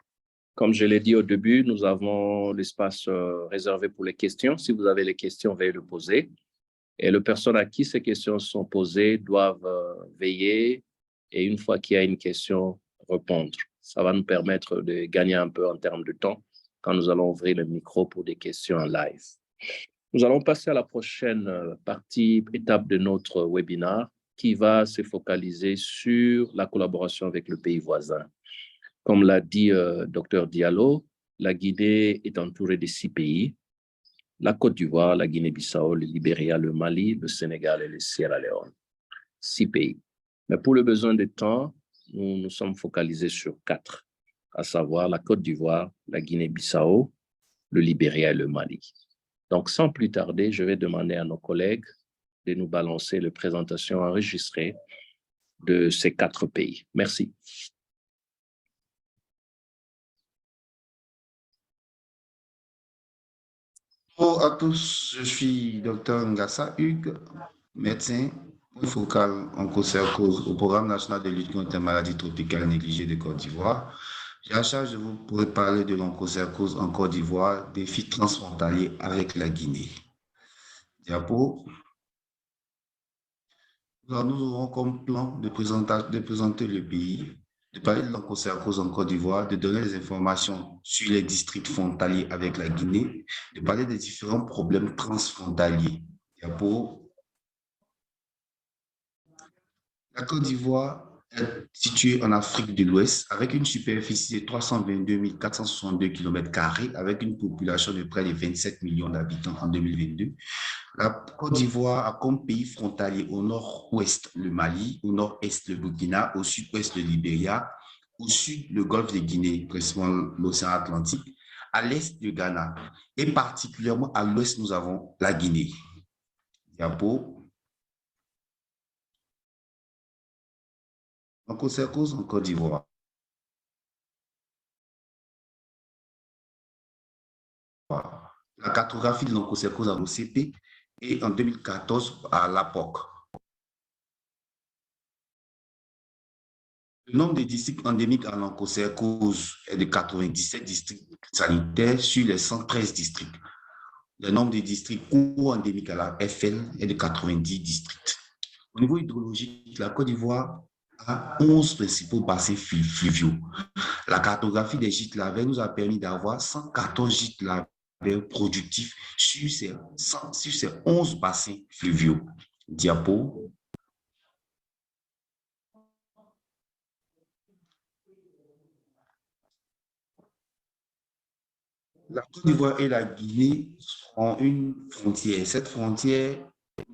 Comme je l'ai dit au début, nous avons l'espace réservé pour les questions. Si vous avez les questions, veuillez le poser. Et les personnes à qui ces questions sont posées doivent veiller et une fois qu'il y a une question, répondre. Ça va nous permettre de gagner un peu en termes de temps quand nous allons ouvrir le micro pour des questions en live. Nous allons passer à la prochaine étape de notre webinaire qui va se focaliser sur la collaboration avec le pays voisin. Comme l'a dit Dr Diallo, la Guinée est entourée de 6 pays, la Côte d'Ivoire, la Guinée-Bissau, le Libéria, le Mali, le Sénégal et le Sierra Leone. 6 pays. Mais pour le besoin de temps, nous nous sommes focalisés sur 4, à savoir la Côte d'Ivoire, la Guinée-Bissau, le Libéria et le Mali. Donc, sans plus tarder, je vais demander à nos collègues de nous balancer les présentations enregistrées de ces 4 pays. Merci. Bonjour à tous, je suis Dr Ngassa Hugues, médecin focal oncocercose au Programme national de lutte contre les maladies tropicales négligées de Côte d'Ivoire. J'ai la charge de vous parler de l'oncocercose en Côte d'Ivoire, défi transfrontalier avec la Guinée. Diapo. Nous aurons comme plan de présenter le pays, de parler de l'oncocercose en Côte d'Ivoire, de donner des informations sur les districts frontaliers avec la Guinée, de parler des différents problèmes transfrontaliers. Diapo. La Côte d'Ivoire est située en Afrique de l'Ouest avec une superficie de 322 462 km², avec une population de près de 27 millions d'habitants en 2022. La Côte d'Ivoire a comme pays frontalier au nord-ouest le Mali, au nord-est le Burkina, au sud-ouest le Libéria, au sud le golfe de Guinée, précisément l'océan Atlantique, à l'est le Ghana et particulièrement à l'ouest nous avons la Guinée. Diapo. L'oncocercose en Côte d'Ivoire. La cartographie de l'oncocercose à l'OCP et en 2014 à l'APOC. Le nombre de districts endémiques à l'oncocercose est de 97 districts sanitaires sur les 113 districts. Le nombre de districts co-endémiques à la FL est de 90 districts. Au niveau hydrologique, la Côte d'Ivoire a 11 principaux bassins fluviaux. La cartographie des gîtes lavaires nous a permis d'avoir 114 gîtes lavaires productifs sur ces 11 bassins fluviaux. Diapo. La Côte d'Ivoire et la Guinée ont une frontière. Cette frontière,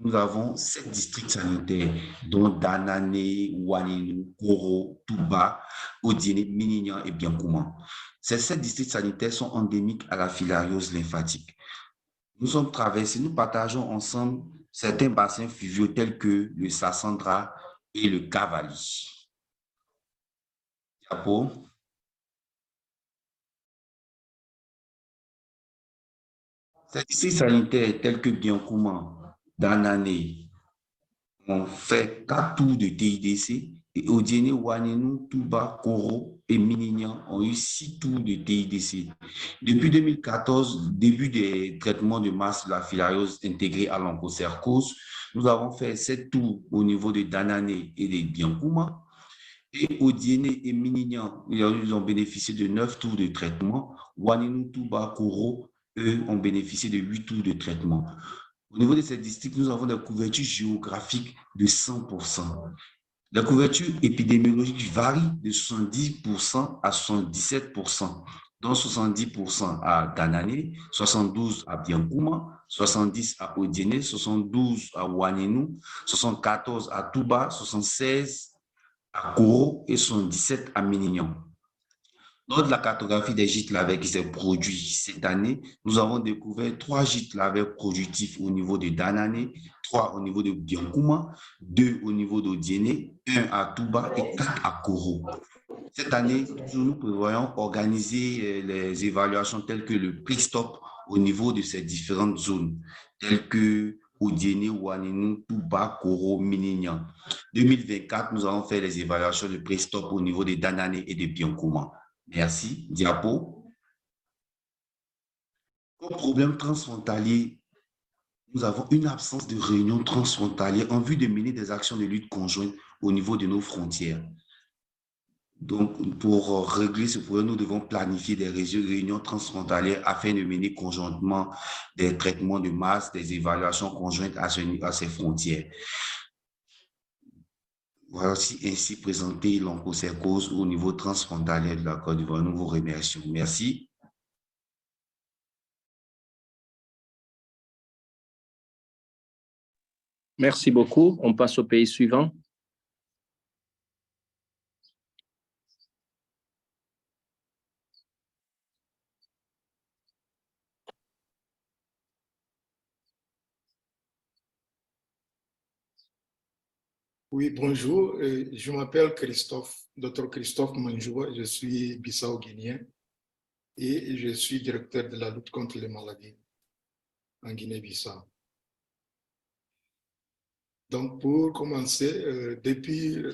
nous avons 7 districts sanitaires, dont Danane, Ouanénou, Koro, Touba, Odiéné, Minignan et Biankouman. Ces 7 districts sanitaires sont endémiques à la filariose lymphatique. Nous sommes traversés, nous partageons ensemble certains bassins fluviaux tels que le Sassandra et le Cavali. Diapo. Ces districts sanitaires tels que Biankouman, Danane, ont fait 4 tours de TIDC et Odiéné, Ouanénou, Touba, Koro et Minignan ont eu 6 tours de TIDC. Depuis 2014, début des traitements de masse de la filariose intégrée à l'oncocercose, nous avons fait 7 tours au niveau de Danane et de Biankouman. Et Odiéné et Minignan, ils ont bénéficié de 9 tours de traitement. Ouanénou, Touba, Koro, eux, ont bénéficié de 8 tours de traitement. Au niveau de ces districts, nous avons des couvertures géographiques de 100%. La couverture épidémiologique varie de 70% à 77%, dont 70% à Danane, 72% à Biankouman, 70% à Odiéné, 72% à Ouanénou, 74% à Touba, 76% à Koro et 77% à Minignan. Lors de la cartographie des gîtes lavaires qui s'est produit cette année, nous avons découvert 3 gîtes lavaires productifs au niveau de Danane, 3 au niveau de Biancouma, 2 au niveau d'Odiéné, 1 à Touba et 4 à Koro. Cette année, nous prévoyons organiser les évaluations telles que le pré-stop au niveau de ces différentes zones, telles que Odiéné, Ouaninu, Touba, Koro, Minignan. 2024, nous allons faire les évaluations de pré-stop au niveau de Danané et de Biancouma. Merci. Diapo. Comme problème transfrontalier, nous avons une absence de réunions transfrontalières en vue de mener des actions de lutte conjointe au niveau de nos frontières. Donc, pour régler ce problème, nous devons planifier des réunions transfrontalières afin de mener conjointement des traitements de masse, des évaluations conjointes à ces frontières. Voici ainsi présenté l'oncocercose au niveau transfrontalier de la Côte d'Ivoire. Nous vous remercions. Merci. Merci beaucoup. On passe au pays suivant. Oui, bonjour. Je m'appelle Dr Christophe Manjoua. Je suis bissau-guinéen et je suis directeur de la lutte contre les maladies en Guinée-Bissau. Donc, pour commencer, depuis la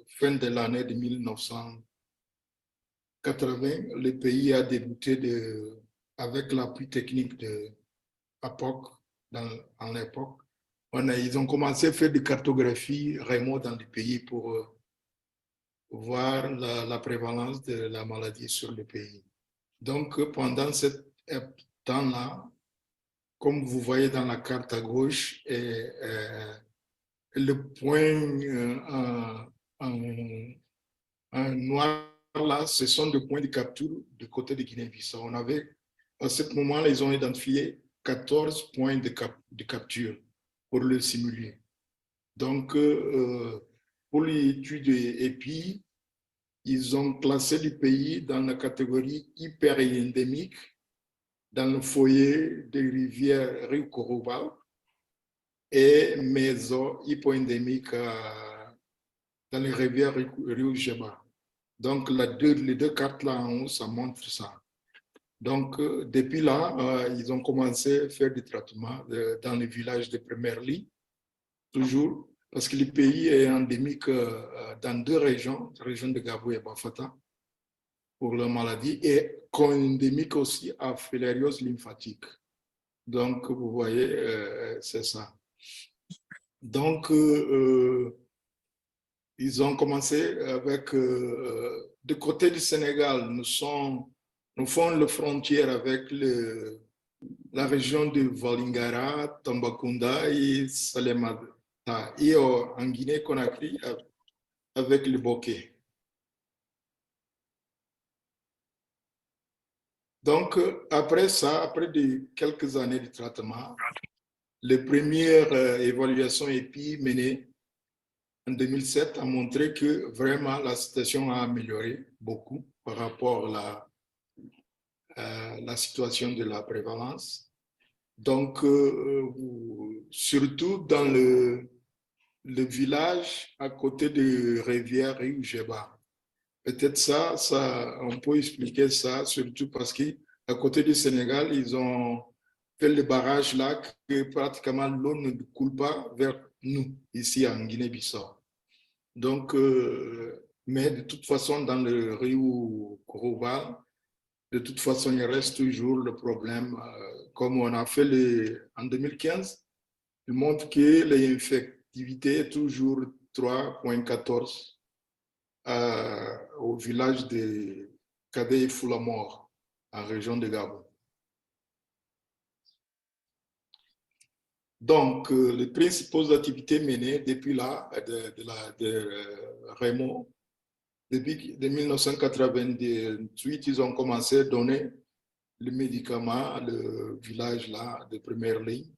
fin de l'année de 1980, le pays a débuté avec l'appui technique de APOC en l'époque. Ils ont commencé à faire des cartographies remotes dans le pays pour voir la prévalence de la maladie sur le pays. Donc, pendant ce temps-là, comme vous voyez dans la carte à gauche, le point en noir là, ce sont des points de capture du côté de Guinée-Bissau. À ce moment-là, ils ont identifié 14 points de capture pour le simuler. Donc, pour l'étude EPI, ils ont classé le pays dans la catégorie hyper-endémique, dans le foyer des rivières Rio Koroba, et méso-hypo-endémique dans les rivières Rio Jeba. Donc, les deux cartes là en haut, ça montre ça. Donc, depuis là, ils ont commencé à faire des traitements dans les villages de première ligne, toujours, parce que le pays est endémique dans deux régions, la région de Gabou et Bafata, pour la maladie, et endémique aussi à filariose lymphatique. Donc, vous voyez, c'est ça. Donc, ils ont commencé avec, du côté du Sénégal, nous faisons la frontière avec la région de Vélingara, Tambacounda et Salémata, et en Guinée-Conakry avec le Bokeh. Donc, après ça, après quelques années de traitement, les premières évaluations EPI menées en 2007 ont montré que vraiment la situation a amélioré beaucoup par rapport à la situation de la prévalence. Donc, surtout dans le village à côté de rivière Rio Jeba. Peut-être ça, on peut expliquer ça, surtout parce qu'à côté du Sénégal, ils ont fait le barrage là que pratiquement l'eau ne coule pas vers nous, ici en Guinée-Bissau. Donc, mais de toute façon, dans le Rio Koroba, de toute façon, il reste toujours le problème. Comme on a fait en 2015, il montre que l'infectivité est toujours 3,14 au village de Kadé et Foulamor, en région de Gabon. Donc, les principales activités menées depuis là, de Raymond, depuis 1998, ils ont commencé à donner le médicament à le village là de première ligne.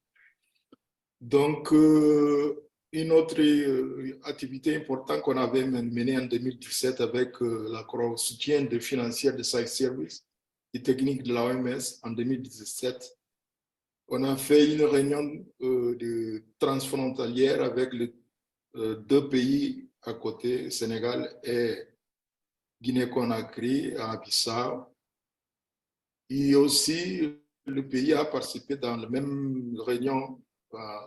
Donc, une autre activité importante qu'on avait menée en 2017 avec le soutien financier de Site Service et technique de l'OMS en 2017, On a fait une réunion transfrontalière avec les deux pays à côté, Sénégal et Guinée-Conakry, à Bissau. Et aussi, le pays a participé dans la même réunion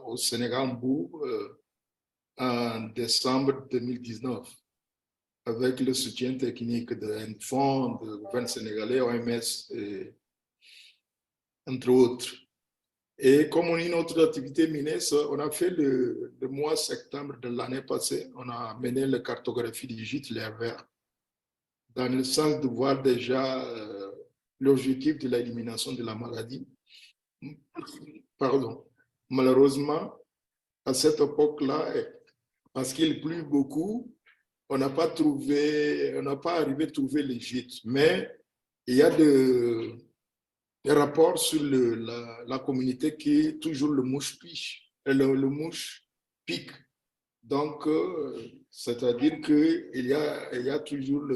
au Sénégal, Mbou, en décembre 2019, avec le soutien technique d'un fonds de gouvernement sénégalais, OMS, et, entre autres. Et comme on a une autre activité minière, on a fait le mois septembre de l'année passée, on a mené la cartographie du gîte l'air vert, dans le sens de voir déjà l'objectif de l'élimination de la maladie. Pardon. Malheureusement, à cette époque-là, parce qu'il pleut beaucoup, on n'a pas arrivé à trouver les gîtes. Mais il y a des rapports sur la communauté qui est toujours le mouche pique. Donc, c'est-à-dire qu'il y a toujours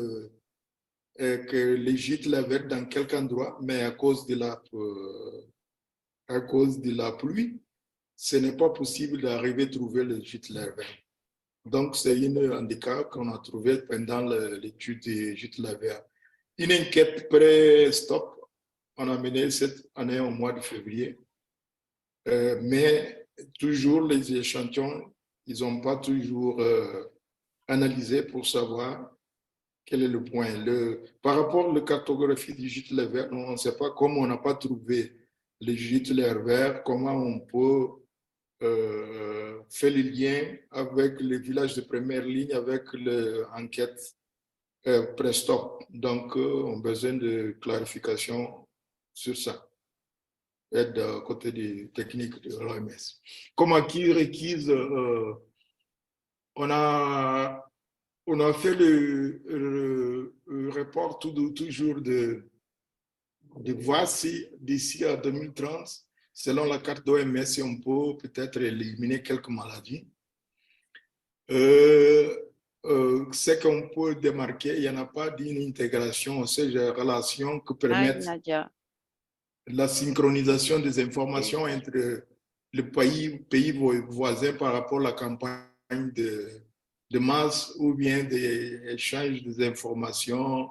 que les gîtes l'avaient dans quelques endroits, mais à cause de la pluie, ce n'est pas possible d'arriver à trouver le gîte larvaire. Donc, c'est un handicap qu'on a trouvé pendant l'étude du gîte larvaire. Une enquête pré-stop, on a mené cette année au mois de février, mais toujours les échantillons, ils n'ont pas toujours analysé pour savoir quel est le point. Par rapport à la cartographie du gîte larvaire, on ne sait pas comment on n'a pas trouvé le gîte larvaire, comment on peut faire le lien avec les villages de première ligne, avec l'enquête pré-stop. Donc, on a besoin de clarification sur ça, et de côté des techniques de l'OMS. Comme acquis requise, on a fait le report toujours de voir si d'ici à 2030, selon la carte d'OMS, on peut peut-être éliminer quelques maladies. Ce qu'on peut démarquer, il n'y en a pas d'une intégration, ces relations qui permettent la synchronisation des informations entre les pays voisins par rapport à la campagne de masse ou bien des échanges des informations,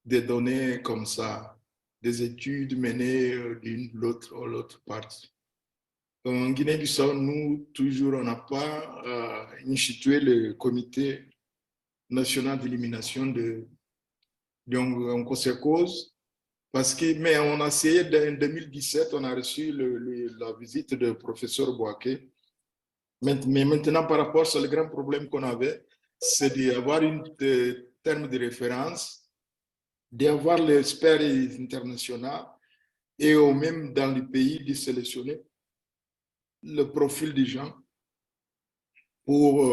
des données comme ça, des études menées d'une l'autre partie. En Guinée-Bissau, nous, toujours, on n'a pas institué le comité national d'élimination de l'onchocercose, mais on a essayé, en 2017, on a reçu la visite du professeur Boaké. Mais maintenant, par rapport à le grand problème qu'on avait, c'est d'avoir un terme de référence, d'avoir l'expert international et au même dans les pays de sélectionner le profil des gens pour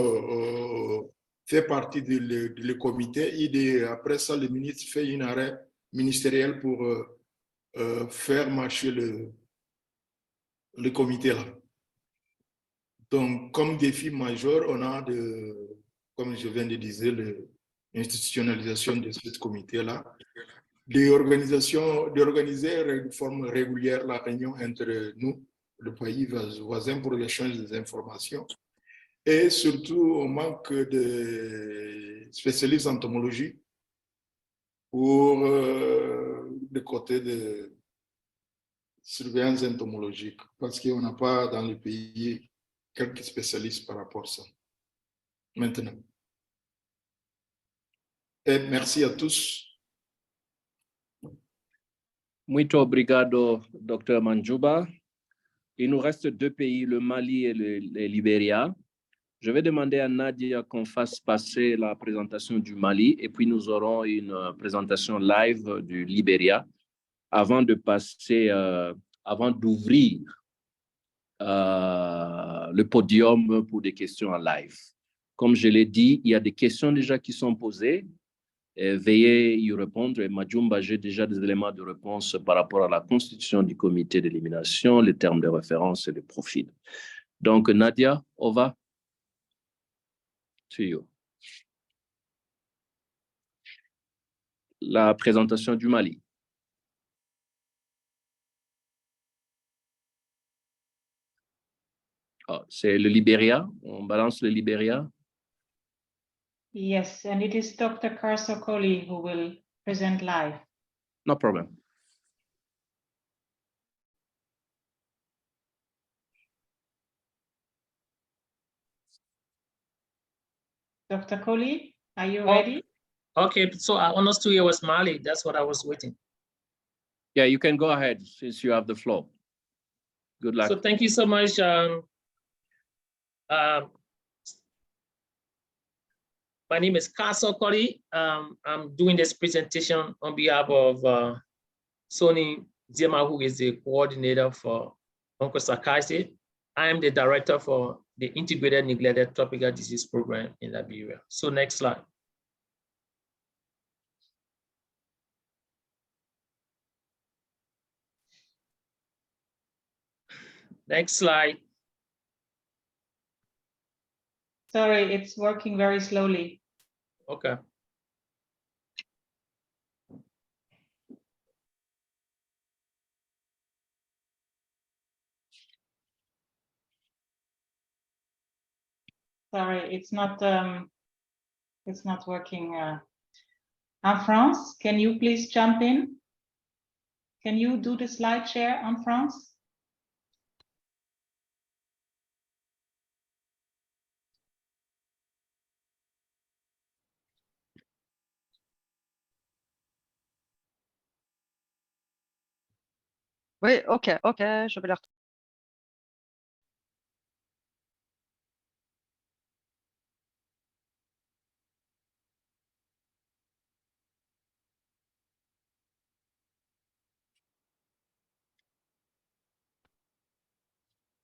faire partie du comité et après ça, le ministre fait un arrêt ministériel pour faire marcher le comité là. Donc, comme défi majeur, on a, comme je viens de dire, l'institutionnalisation de ce comité-là, d'organiser de forme régulière la réunion entre nous, le pays voisin, pour l'échange des informations. Et surtout, on manque de spécialistes en entomologie pour le côté de surveillance entomologique, parce qu'on n'a pas dans le pays quelques spécialistes par rapport à ça. Maintenant. Et merci à tous. Muito obrigado, Dr. Manjuba. Il nous reste deux pays, le Mali et le Libéria. Je vais demander à Nadia qu'on fasse passer la présentation du Mali et puis nous aurons une présentation live du Libéria avant de passer, avant d'ouvrir le podium pour des questions en live. Comme je l'ai dit, il y a des questions déjà qui sont posées. Veuillez y répondre. Et Majumba, j'ai déjà des éléments de réponse par rapport à la constitution du comité d'élimination, les termes de référence et les profils. Donc, Nadia, over to you. La présentation du Mali. Oh, c'est le Libéria. On balance le Libéria. Yes, and it is Dr. Karsokoli who will present live. No problem. Dr. Koli, are you ready? Okay, so I understood it was Mali. That's what I was waiting. Yeah, you can go ahead since you have the floor. Good luck. So thank you so much. My name is Karsokoli. I'm doing this presentation on behalf of Sony Zema, who is the coordinator for OncoSarcoidosis. I am the director for the Integrated Neglected Tropical Disease Program in Liberia. So next slide. Next slide. Sorry, it's working very slowly. Okay. Sorry, it's not working. France, can you please jump in? Can you do the slide share on France? Oui, ok, je vais la retrouver.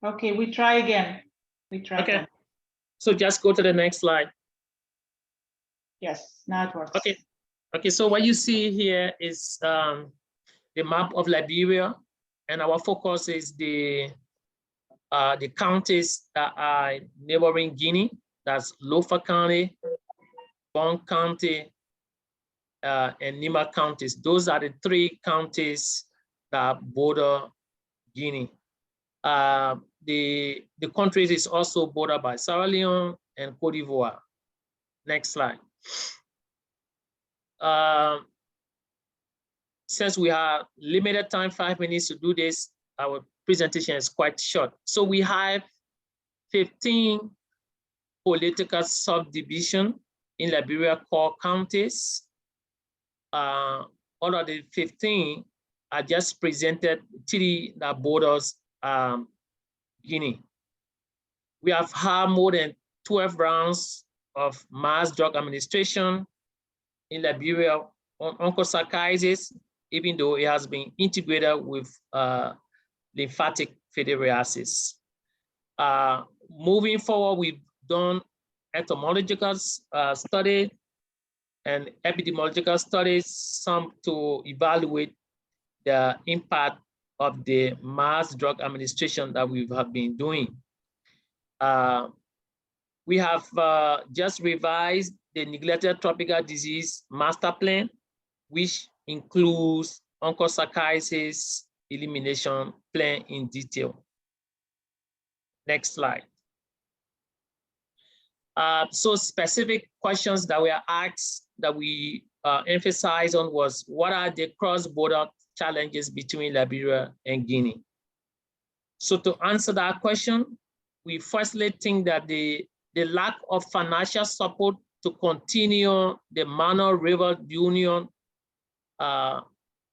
Okay, we try again. Okay. So just go to the next slide. Yes, now it works. Okay. Okay, so what you see here is the map of Liberia, and our focus is the counties that are neighboring Guinea. That's Lofa County, Bon County, and Nima counties. Those are the three counties that border Guinea. The countries is also bordered by Sierra Leone and Cote d'Ivoire. Next slide. Since we have limited time, 5 minutes to do this, our presentation is quite short. So we have 15 political subdivisions in Liberia core counties. Out of the 15, I just presented 3 that borders Guinea. We have had more than 12 rounds of mass drug administration in Liberia on OncoSarcoidosis, even though it has been integrated with lymphatic filariasis. Moving forward, we've done entomological study and epidemiological studies, some to evaluate the impact of the mass drug administration that we have been doing. We have just revised the neglected tropical disease master plan, which includes OncoSarcoidosis elimination plan in detail. Next slide. So specific questions that were asked that we emphasize on was, what are the cross-border challenges between Liberia and Guinea? So to answer that question, we firstly think that the lack of financial support to continue the Mano River Union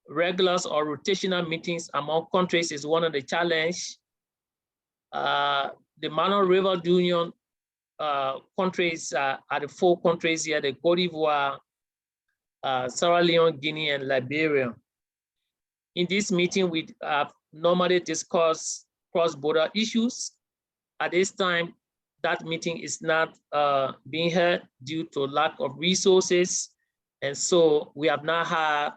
regulars or rotational meetings among countries is one of the challenges. The Mano River Union countries are the 4 countries here: the Cote d'Ivoire, Sierra Leone, Guinea, and Liberia. In this meeting, we have normally discuss cross-border issues. At this time, that meeting is not being held due to lack of resources. And so we have not had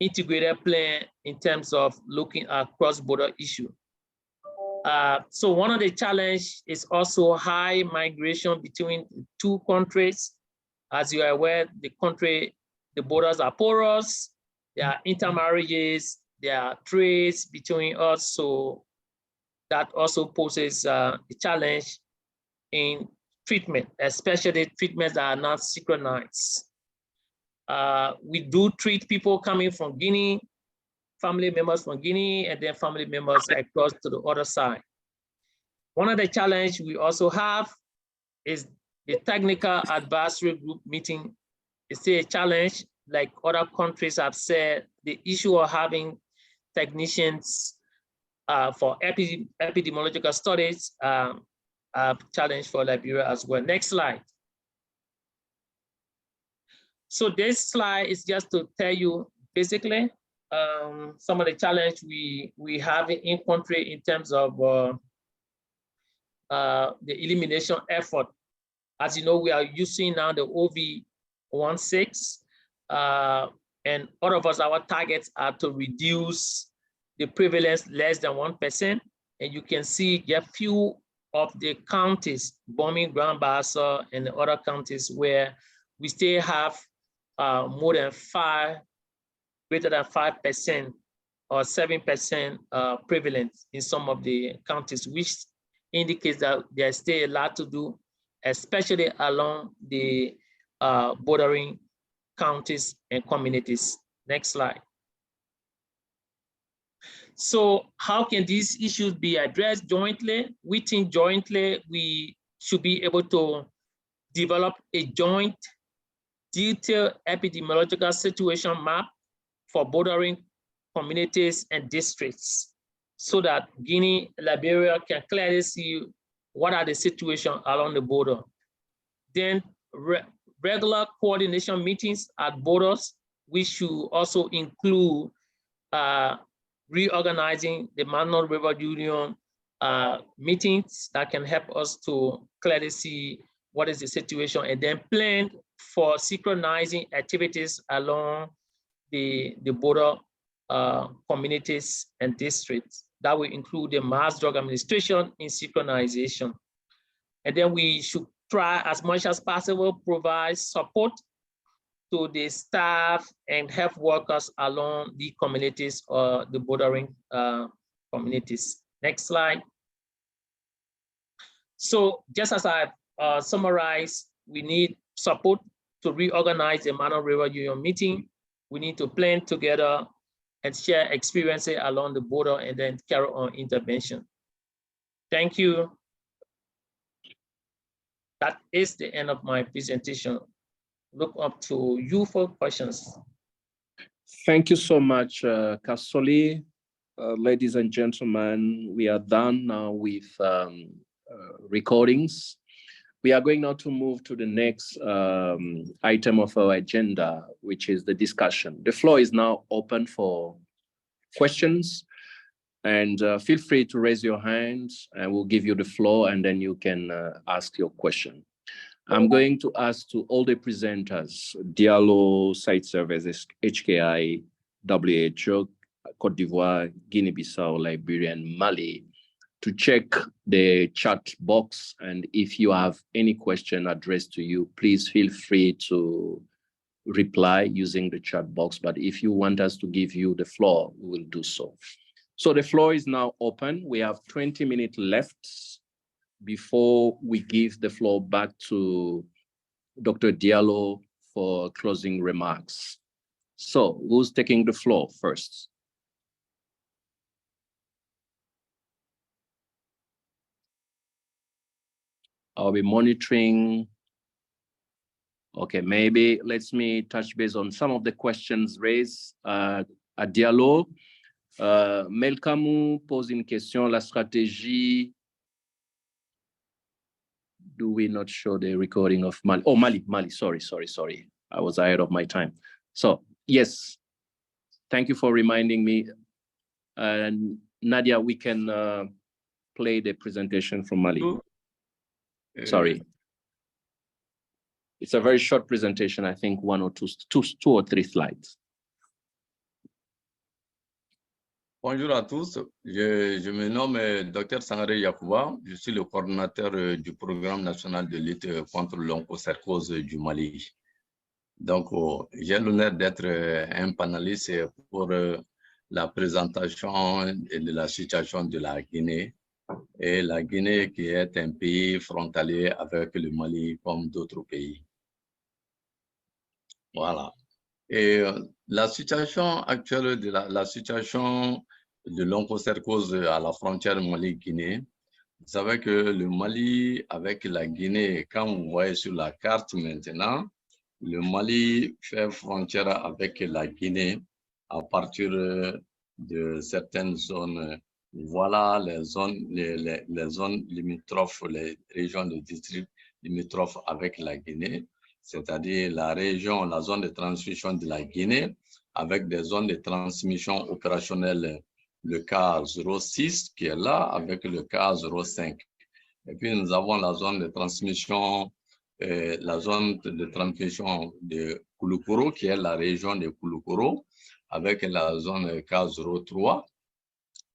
integrated plan in terms of looking at cross-border issue. So one of the challenges is also high migration between 2 countries. As you are aware, the borders are porous, there are intermarriages, there are trades between us. So that also poses a challenge in treatment, especially treatments that are not synchronized. We do treat people coming from Guinea, family members from Guinea, and then family members across to the other side. One of the challenges we also have is the technical advisory group meeting. It's still a challenge, like other countries have said, the issue of having technicians for epidemiological studies a challenge for Liberia as well. Next slide. So this slide is just to tell you basically some of the challenge we have in country in terms of the elimination effort. As you know, we are using now the OV16, and all of us, our targets are to reduce the prevalence less than 1%. And you can see a few of the counties, Bombing, Grand Bassa, and the other counties where we still have more than greater than 5% or 7% prevalence in some of the counties, which indicates that there's still a lot to do, especially along the bordering counties and communities. Next slide. So how can these issues be addressed jointly? We think jointly we should be able to develop a joint detailed epidemiological situation map for bordering communities and districts, so that Guinea, Liberia can clearly see what are the situations along the border. Then regular coordination meetings at borders, which should also include reorganizing the Mano River Union meetings that can help us to clearly see what is the situation, and then plan for synchronizing activities along the border communities and districts. That will include the mass drug administration in synchronization. And then we should try as much as possible provide support to the staff and health workers along the communities or the bordering communities. Next slide. So just as I summarized, we need support to reorganize the Mano River Union meeting. We need to plan together and share experiences along the border and then carry on intervention. Thank you. That is the end of my presentation. Look up to you for questions. Thank you so much, Kasoli. Ladies and gentlemen, we are done now with recordings. We are going now to move to the next item of our agenda, which is the discussion. The floor is now open for questions, and feel free to raise your hands and we'll give you the floor, and then you can ask your question. I'm going to ask to all the presenters, Diallo, Site Services, HKI, WHO, Côte d'Ivoire, Guinea-Bissau, Liberia, and Mali, to check the chat box, and if you have any question addressed to you, please feel free to reply using the chat box. But if you want us to give you the floor, we will do so. So the floor is now open. We have 20 minutes left before we give the floor back to Dr. Diallo for closing remarks. So who's taking the floor first? I'll be monitoring. Okay, maybe let me touch base on some of the questions raised at Diallo. Melkamou pose une question, la stratégie. Do we not show the recording of Mali? Oh, Mali, sorry. I was ahead of my time. So, yes, thank you for reminding me. Nadia, we can play the presentation from Mali. Sorry. It's a very short presentation, I think one or two or three slides. Bonjour à tous, je me nomme Dr Sangaré Yakouba, je suis le coordonnateur du programme national de lutte contre l'onchocercose du Mali. Donc, j'ai l'honneur d'être un panéliste pour la présentation de la situation de la Guinée et la Guinée qui est un pays frontalier avec le Mali comme d'autres pays. Voilà. Et la situation actuelle de la situation de l'onchocercose à la frontière Mali-Guinée, vous savez que le Mali avec la Guinée, quand vous voyez sur la carte maintenant, le Mali fait frontière avec la Guinée à partir de certaines zones. Voilà les zones, les zones limitrophes, les régions de district limitrophes avec la Guinée, c'est-à-dire la région, la zone de transmission de la Guinée, avec des zones de transmission opérationnelles, le cas 06 qui est là, avec le cas 05. Et puis nous avons la zone de transmission de Kouloukoro, qui est la région de Kouloukoro, avec la zone K03,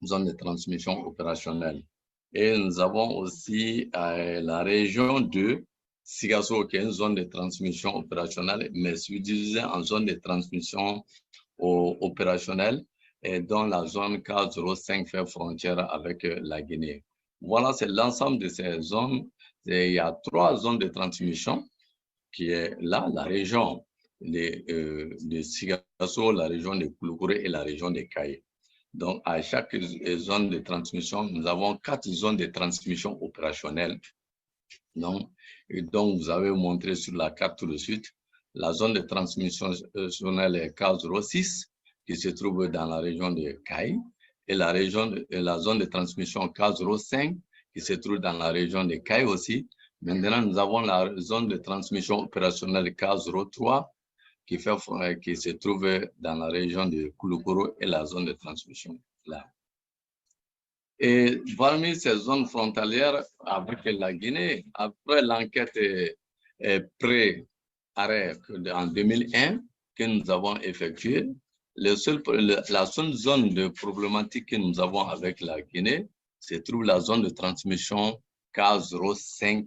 zone de transmission opérationnelle. Et nous avons aussi la région de Sigasso, qui est une zone de transmission opérationnelle, mais subdivisée en zone de transmission opérationnelle, et dont la zone K05 fait frontière avec la Guinée. Voilà, c'est l'ensemble de ces zones. Et il y a 3 zones de transmission qui est là, la région de Sigasso, la région de Kouloukoro et la région de Kaye. Donc, à chaque zone de transmission, nous avons 4 zones de transmission opérationnelles. Donc, vous avez montré sur la carte tout de suite, la zone de transmission est K06, qui se trouve dans la région de Kaye, et la zone de transmission K05, qui se trouve dans la région de Kaye aussi. Maintenant, nous avons la zone de transmission opérationnelle K03 qui se trouve dans la région de Kouloukoro et la zone de transmission là. Et parmi ces zones frontalières avec la Guinée, après l'enquête pré-arrêt en 2001 que nous avons effectuée, la seule zone de problématique que nous avons avec la Guinée se trouve la zone de transmission K05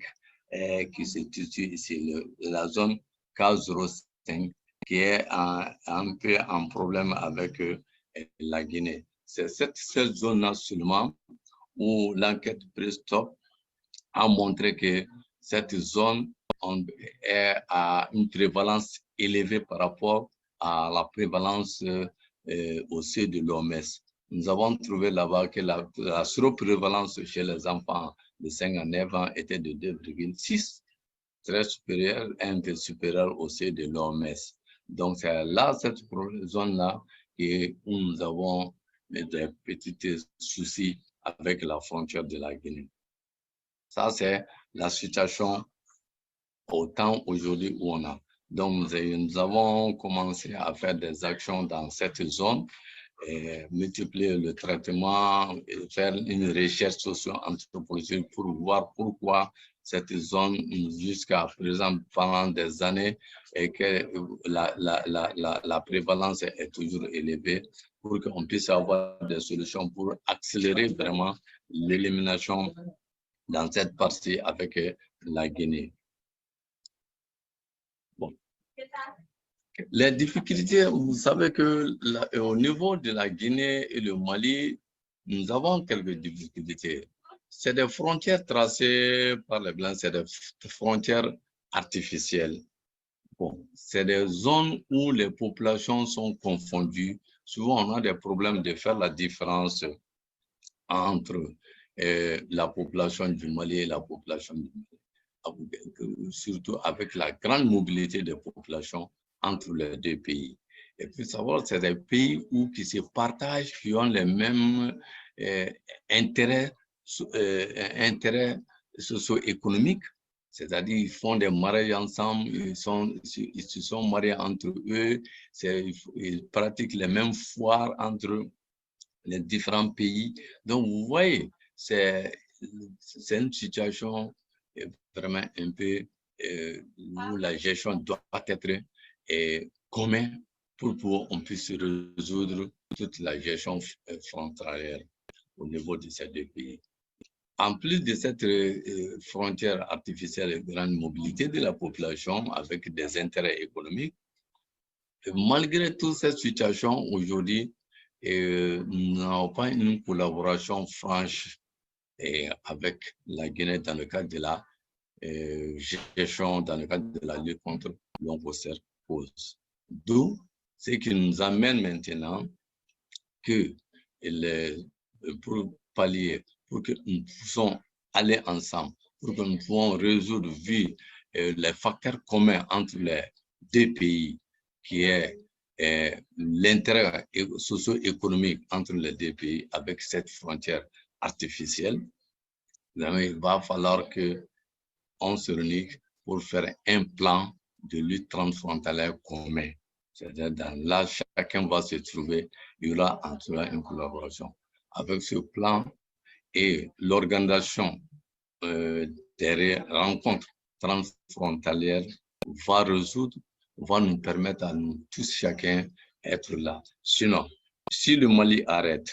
qui se situe ici, la zone K05 qui est un peu en problème avec la Guinée. C'est cette zone-là seulement où l'enquête pré-stop a montré que cette zone a une prévalence élevée par rapport à la prévalence au sein de l'OMS. Nous avons trouvé là-bas que la surprévalence chez les enfants de 5 à 9 ans était de 2,6, très supérieure, un peu supérieure au sein de l'OMS. Donc, c'est là, cette zone-là, où nous avons des petits soucis avec la frontière de la Guinée. Ça, c'est la situation au temps aujourd'hui où on a. Donc, nous avons commencé à faire des actions dans cette zone, et multiplier le traitement, et faire une recherche socio-anthropologique pour voir pourquoi cette zone, jusqu'à présent, pendant des années, et que la prévalence est toujours élevée, pour qu'on puisse avoir des solutions pour accélérer vraiment l'élimination dans cette partie avec la Guinée. Bon. Les difficultés, vous savez que au niveau de la Guinée et le Mali, nous avons quelques difficultés. C'est des frontières tracées par les Blancs, c'est des frontières artificielles. Bon, c'est des zones où les populations sont confondues. Souvent, on a des problèmes de faire la différence entre la population du Mali et la population du Mali, surtout avec la grande mobilité des populations entre les deux pays. Et puis savoir, c'est des pays qui se partagent, qui ont les mêmes intérêts socio-économiques, c'est-à-dire ils font des mariages ensemble, ils se sont mariés entre eux, ils pratiquent les mêmes foires entre les différents pays. Donc vous voyez, c'est une situation vraiment un peu où la gestion doit être commune pour qu'on puisse résoudre toute la gestion frontalière au niveau de ces deux pays. En plus de cette frontière artificielle et grande mobilité de la population avec des intérêts économiques, malgré toute cette situation aujourd'hui, nous n'avons pas une collaboration franche et avec la Guinée dans le cadre de la gestion, dans le cadre de la lutte contre l'onchocercose. D'où ce qui nous amène maintenant que pour pallier, pour que nous puissions aller ensemble, pour que nous puissions résoudre les facteurs communs entre les deux pays, qui est l'intérêt socio-économique entre les deux pays avec cette frontière artificielle. Il va falloir qu'on se réunisse pour faire un plan de lutte transfrontalière commun. C'est-à-dire, là, chacun va se trouver, il y aura entre une collaboration. Avec ce plan et l'organisation des rencontres transfrontalières va nous permettre à nous tous, chacun, être là. Sinon, si le Mali arrête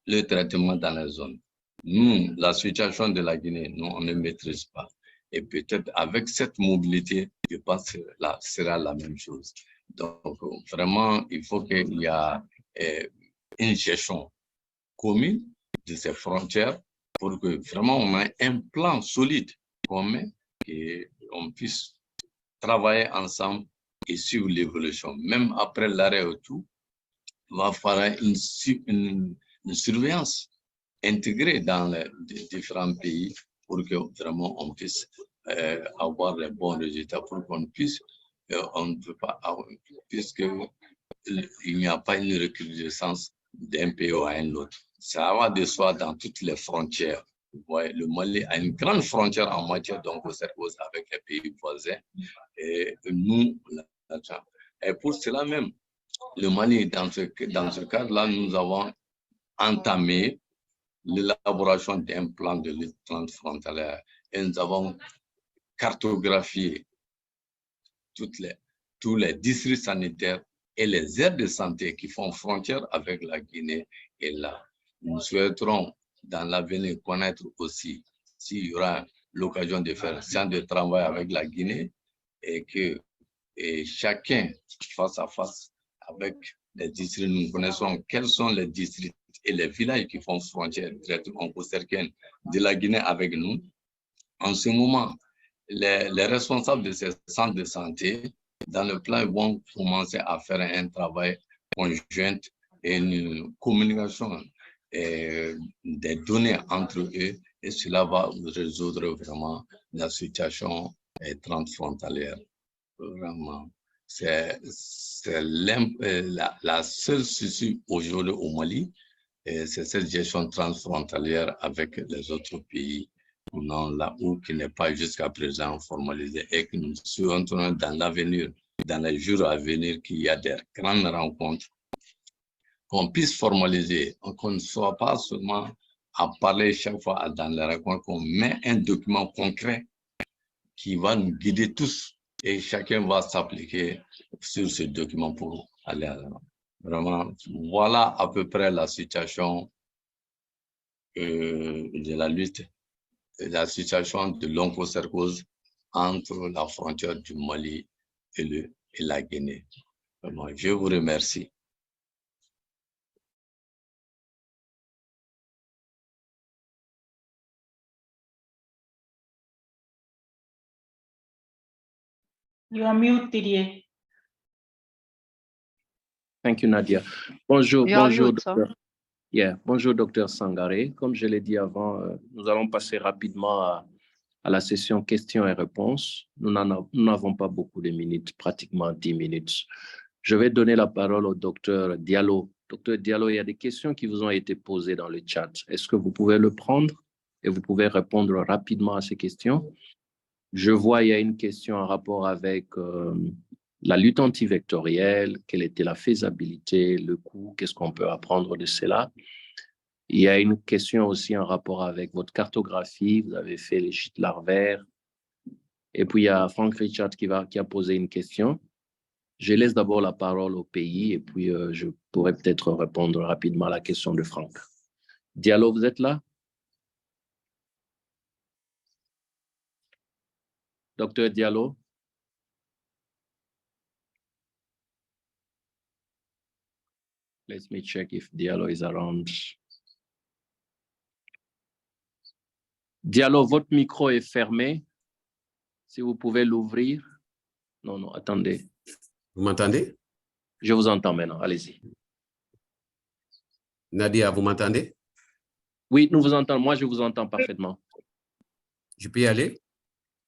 le traitement dans la zone, nous, la situation de la Guinée, nous, on ne maîtrise pas. Et peut-être avec cette mobilité, je pense que là, sera la même chose. Donc, vraiment, il faut qu'il y ait une gestion commune de ces frontières pour que vraiment on ait un plan solide commun et on puisse travailler ensemble et suivre l'évolution. Même après l'arrêt et tout, il va falloir une surveillance intégrée dans les différents pays pour que vraiment on puisse avoir les bons résultats, pour qu'on puisse, on ne peut pas, puisqu'il n'y a pas une recrudescence d'un pays à un autre. Ça va de soi dans toutes les frontières. Ouais, le Mali a une grande frontière en matière d'onchocercose avec les pays voisins. Et nous, et pour cela même, le Mali, dans ce cadre-là, nous avons entamé l'élaboration d'un plan de lutte transfrontalière et nous avons cartographié tous les districts sanitaires et les aires de santé qui font frontière avec la Guinée. Et là, nous souhaiterons dans l'avenir connaître aussi s'il y aura l'occasion de faire un séance de travail avec la Guinée et que chacun face à face avec les districts, nous connaissons quels sont les districts et les villages qui font frontière directement de la Guinée avec nous. En ce moment, les responsables de ces centres de santé, dans le plan, vont commencer à faire un travail conjoint et une communication des données entre eux, et cela va résoudre vraiment la situation transfrontalière. Vraiment, c'est la seule souci aujourd'hui au Mali, c'est cette gestion transfrontalière avec les autres pays, non, là où qui n'est pas jusqu'à présent formalisé, et que nous souhaitons dans l'avenir, dans les jours à venir, qu'il y a des grandes rencontres, qu'on puisse formaliser, qu'on ne soit pas seulement à parler chaque fois dans les rencontres, qu'on met un document concret qui va nous guider tous et chacun va s'appliquer sur ce document pour aller à l'avant. Vraiment, voilà à peu près la situation de la lutte, la situation de l'onchocercose entre la frontière du Mali et la Guinée. Vraiment, je vous remercie. You are mute, Didier. Thank you, Nadia. Bonjour, You are bonjour, mute, sir. docteur. Bonjour, docteur Sangaré. Comme je l'ai dit avant, nous allons passer rapidement à la session questions et réponses. Nous n'avons pas beaucoup de minutes, pratiquement 10 minutes. Je vais donner la parole au docteur Diallo. Docteur Diallo, il y a des questions qui vous ont été posées dans le chat. Est-ce que vous pouvez le prendre et vous pouvez répondre rapidement à ces questions? Je vois, il y a une question en rapport avec la lutte antivectorielle, quelle était la faisabilité, le coût, qu'est-ce qu'on peut apprendre de cela. Il y a une question aussi en rapport avec votre cartographie, vous avez fait les gîtes larvaires. Et puis, il y a Frank Richard qui a posé une question. Je laisse d'abord la parole au pays et puis je pourrais peut-être répondre rapidement à la question de Frank. Diallo, vous êtes là? Docteur Diallo? Let me check if Diallo is around. Diallo, votre micro est fermé. Si vous pouvez l'ouvrir. Non, non, attendez. Vous m'entendez? Je vous entends maintenant, allez-y. Nadia, vous m'entendez? Oui, nous vous entendons. Moi, je vous entends parfaitement. Je peux y aller?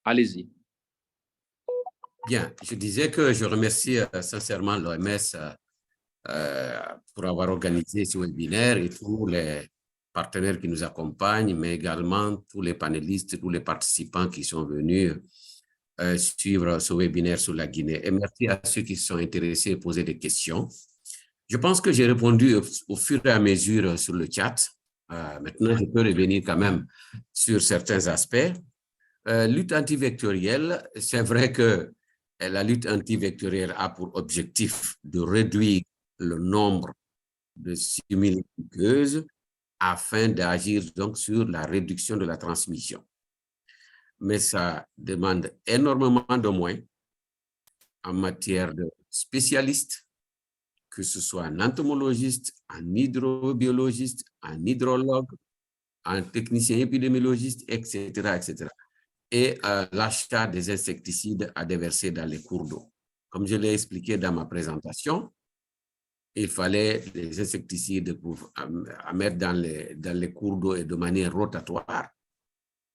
Allez-y. Bien, je disais que je remercie sincèrement l'OMS pour avoir organisé ce webinaire et tous les partenaires qui nous accompagnent, mais également tous les panélistes, tous les participants qui sont venus suivre ce webinaire sur la Guinée. Et merci à ceux qui se sont intéressés et posé des questions. Je pense que j'ai répondu au fur et à mesure sur le chat. Maintenant, je peux revenir quand même sur certains aspects. Lutte antivectorielle, c'est vrai que la lutte antivectorielle a pour objectif de réduire le nombre de simili-piqueuses afin d'agir donc sur la réduction de la transmission. Mais ça demande énormément de moyens en matière de spécialistes, que ce soit un entomologiste, un hydrobiologiste, un hydrologue, un technicien épidémiologiste, etc., etc. Et l'achat des insecticides à déverser dans les cours d'eau. Comme je l'ai expliqué dans ma présentation, il fallait des insecticides à mettre dans les cours d'eau et de manière rotatoire,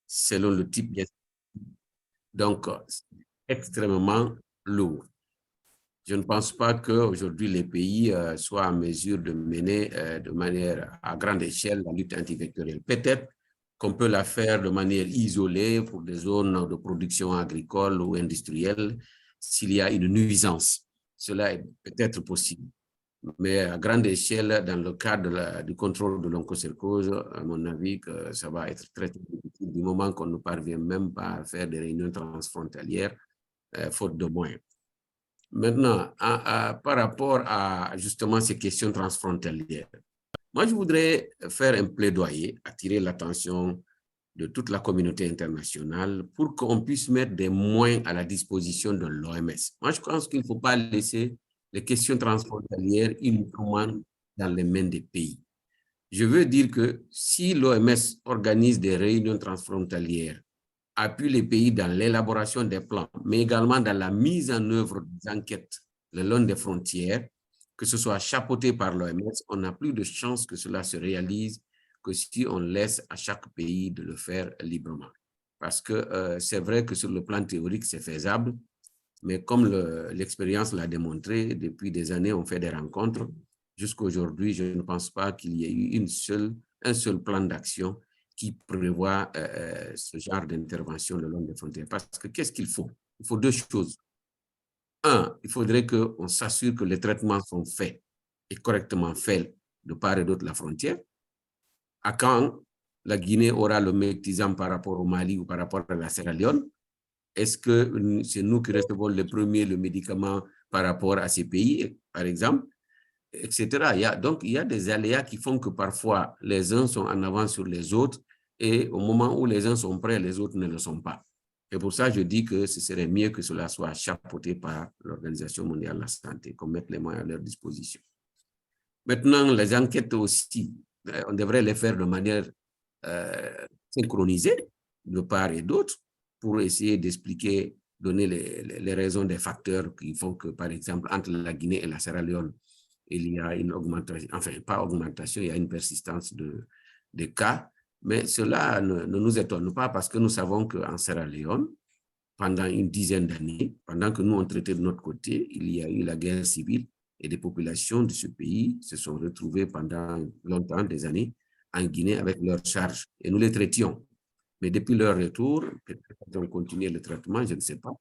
selon le type d'insecticide. Donc, c'est extrêmement lourd. Je ne pense pas qu'aujourd'hui les pays soient en mesure de mener de manière à grande échelle la lutte antivectorielle. Peut-être qu'on peut la faire de manière isolée pour des zones de production agricole ou industrielle s'il y a une nuisance. Cela est peut-être possible. Mais à grande échelle, dans le cadre du contrôle de l'onchocercose, à mon avis, que ça va être très difficile du moment qu'on ne parvient même pas à faire des réunions transfrontalières, faute de moyens. Maintenant, par rapport à justement ces questions transfrontalières, moi, je voudrais faire un plaidoyer, attirer l'attention de toute la communauté internationale pour qu'on puisse mettre des moyens à la disposition de l'OMS. Moi, je pense qu'il ne faut pas laisser les questions transfrontalières uniquement dans les mains des pays. Je veux dire que si l'OMS organise des réunions transfrontalières, appuie les pays dans l'élaboration des plans, mais également dans la mise en œuvre des enquêtes le long des frontières, que ce soit chapeauté par l'OMS, on n'a plus de chance que cela se réalise que si on laisse à chaque pays de le faire librement. Parce que c'est vrai que sur le plan théorique, c'est faisable, mais comme l'expérience l'a démontré, depuis des années, on fait des rencontres. Jusqu'à aujourd'hui, je ne pense pas qu'il y ait eu un seul plan d'action qui prévoit ce genre d'intervention le long des frontières. Parce que qu'est-ce qu'il faut? Il faut deux choses. Un, il faudrait qu'on s'assure que les traitements sont faits et correctement faits de part et d'autre de la frontière. À quand la Guinée aura le médicament par rapport au Mali ou par rapport à la Sierra Leone? Est-ce que c'est nous qui recevons le premier le médicament par rapport à ces pays, par exemple, etc. Donc, il y a des aléas qui font que parfois les uns sont en avance sur les autres et au moment où les uns sont prêts, les autres ne le sont pas. Et pour ça, je dis que ce serait mieux que cela soit chapeauté par l'Organisation mondiale de la santé, qu'on mette les moyens à leur disposition. Maintenant, les enquêtes aussi, on devrait les faire de manière synchronisée de part et d'autre pour essayer d'expliquer, donner les raisons des facteurs qui font que, par exemple, entre la Guinée et la Sierra Leone, il y a une augmentation, enfin, pas augmentation, il y a une persistance de cas. Mais cela ne nous étonne pas parce que nous savons qu'en Sierra Leone, pendant une dizaine d'années, pendant que nous on traitait de notre côté, il y a eu la guerre civile et des populations de ce pays se sont retrouvées pendant longtemps, des années, en Guinée avec leurs charges. Et nous les traitions. Mais depuis leur retour, peut-être qu'ils ont continué le traitement, je ne sais pas.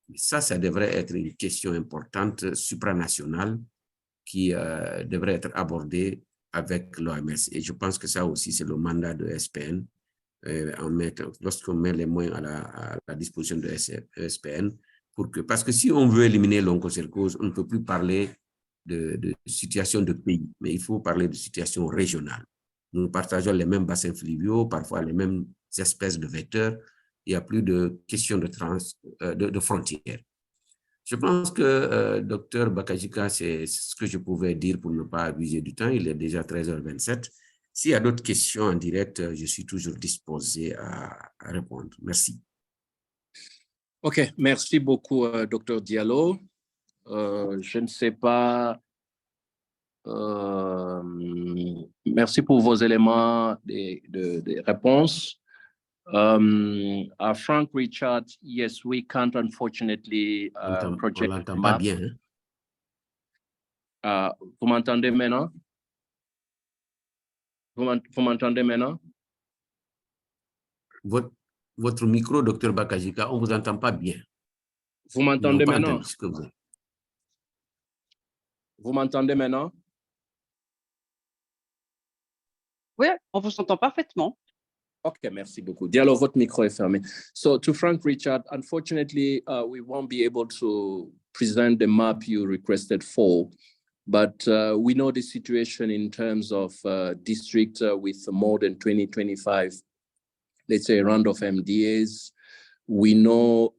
Mais ça devrait être une question importante, supranationale, qui devrait être abordée avec l'OMS. Et je pense que ça aussi, c'est le mandat de SPN. Lorsqu'on met les moyens à la disposition de SPN, parce que si on veut éliminer l'onchocercose, on ne peut plus parler de situation de pays, mais il faut parler de situation régionale. Nous partageons les mêmes bassins fluviaux, parfois les mêmes espèces de vecteurs. Il n'y a plus de question de frontières. Je pense que Dr Bakajika, c'est ce que je pouvais dire pour ne pas abuser du temps. Il est déjà 13h27. S'il y a d'autres questions en direct, je suis toujours disposé à répondre. Merci. OK, merci beaucoup, Dr. Diallo. Je ne sais pas. Merci pour vos éléments de réponse. Frank Richard, yes, we can't unfortunately project. On l'entend pas bien. Hein? Vous m'entendez maintenant? Vous m'entendez maintenant? Votre micro, Dr. Bakajika, on ne vous entend pas bien. Vous m'entendez maintenant? Vous m'entendez maintenant? Oui, on vous entend parfaitement. Okay, merci beaucoup. Diallo, votre micro est fermé. So to Frank Richard, unfortunately, we won't be able to present the map you requested for, but we know the situation in terms of district with more than 20-25, let's say, round of MDAs. We know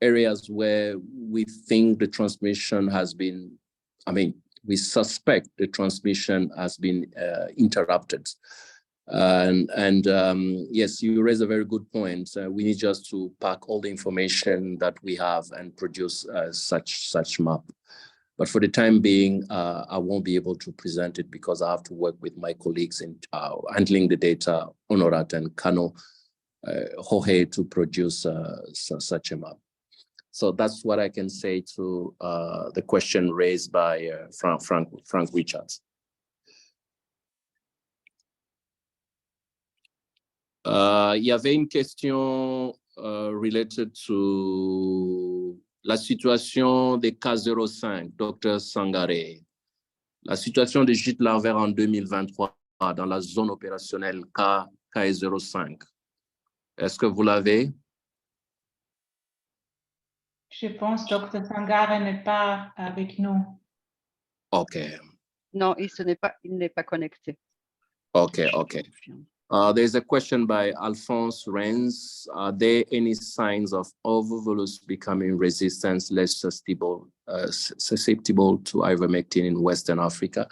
areas where we think the transmission has been, we suspect the transmission has been interrupted. Yes, you raise a very good point. We need just to pack all the information that we have and produce such map. But for the time being, I won't be able to present it because I have to work with my colleagues in handling the data, Honorat and Kano, Jorge, to produce such a map. So that's what I can say to the question raised by Frank Richards. Il y avait une question related to la situation des K05, Dr. Sangaré. La situation des gîtes larvaires en 2023 dans la zone opérationnelle K05. Est-ce que vous l'avez? Je pense que Dr. Sangaré n'est pas avec nous. OK. Non, il n'est pas connecté. OK. There's a question by Alphonse Renz. Are there any signs of ovovolus becoming resistant, less susceptible to ivermectin in Western Africa?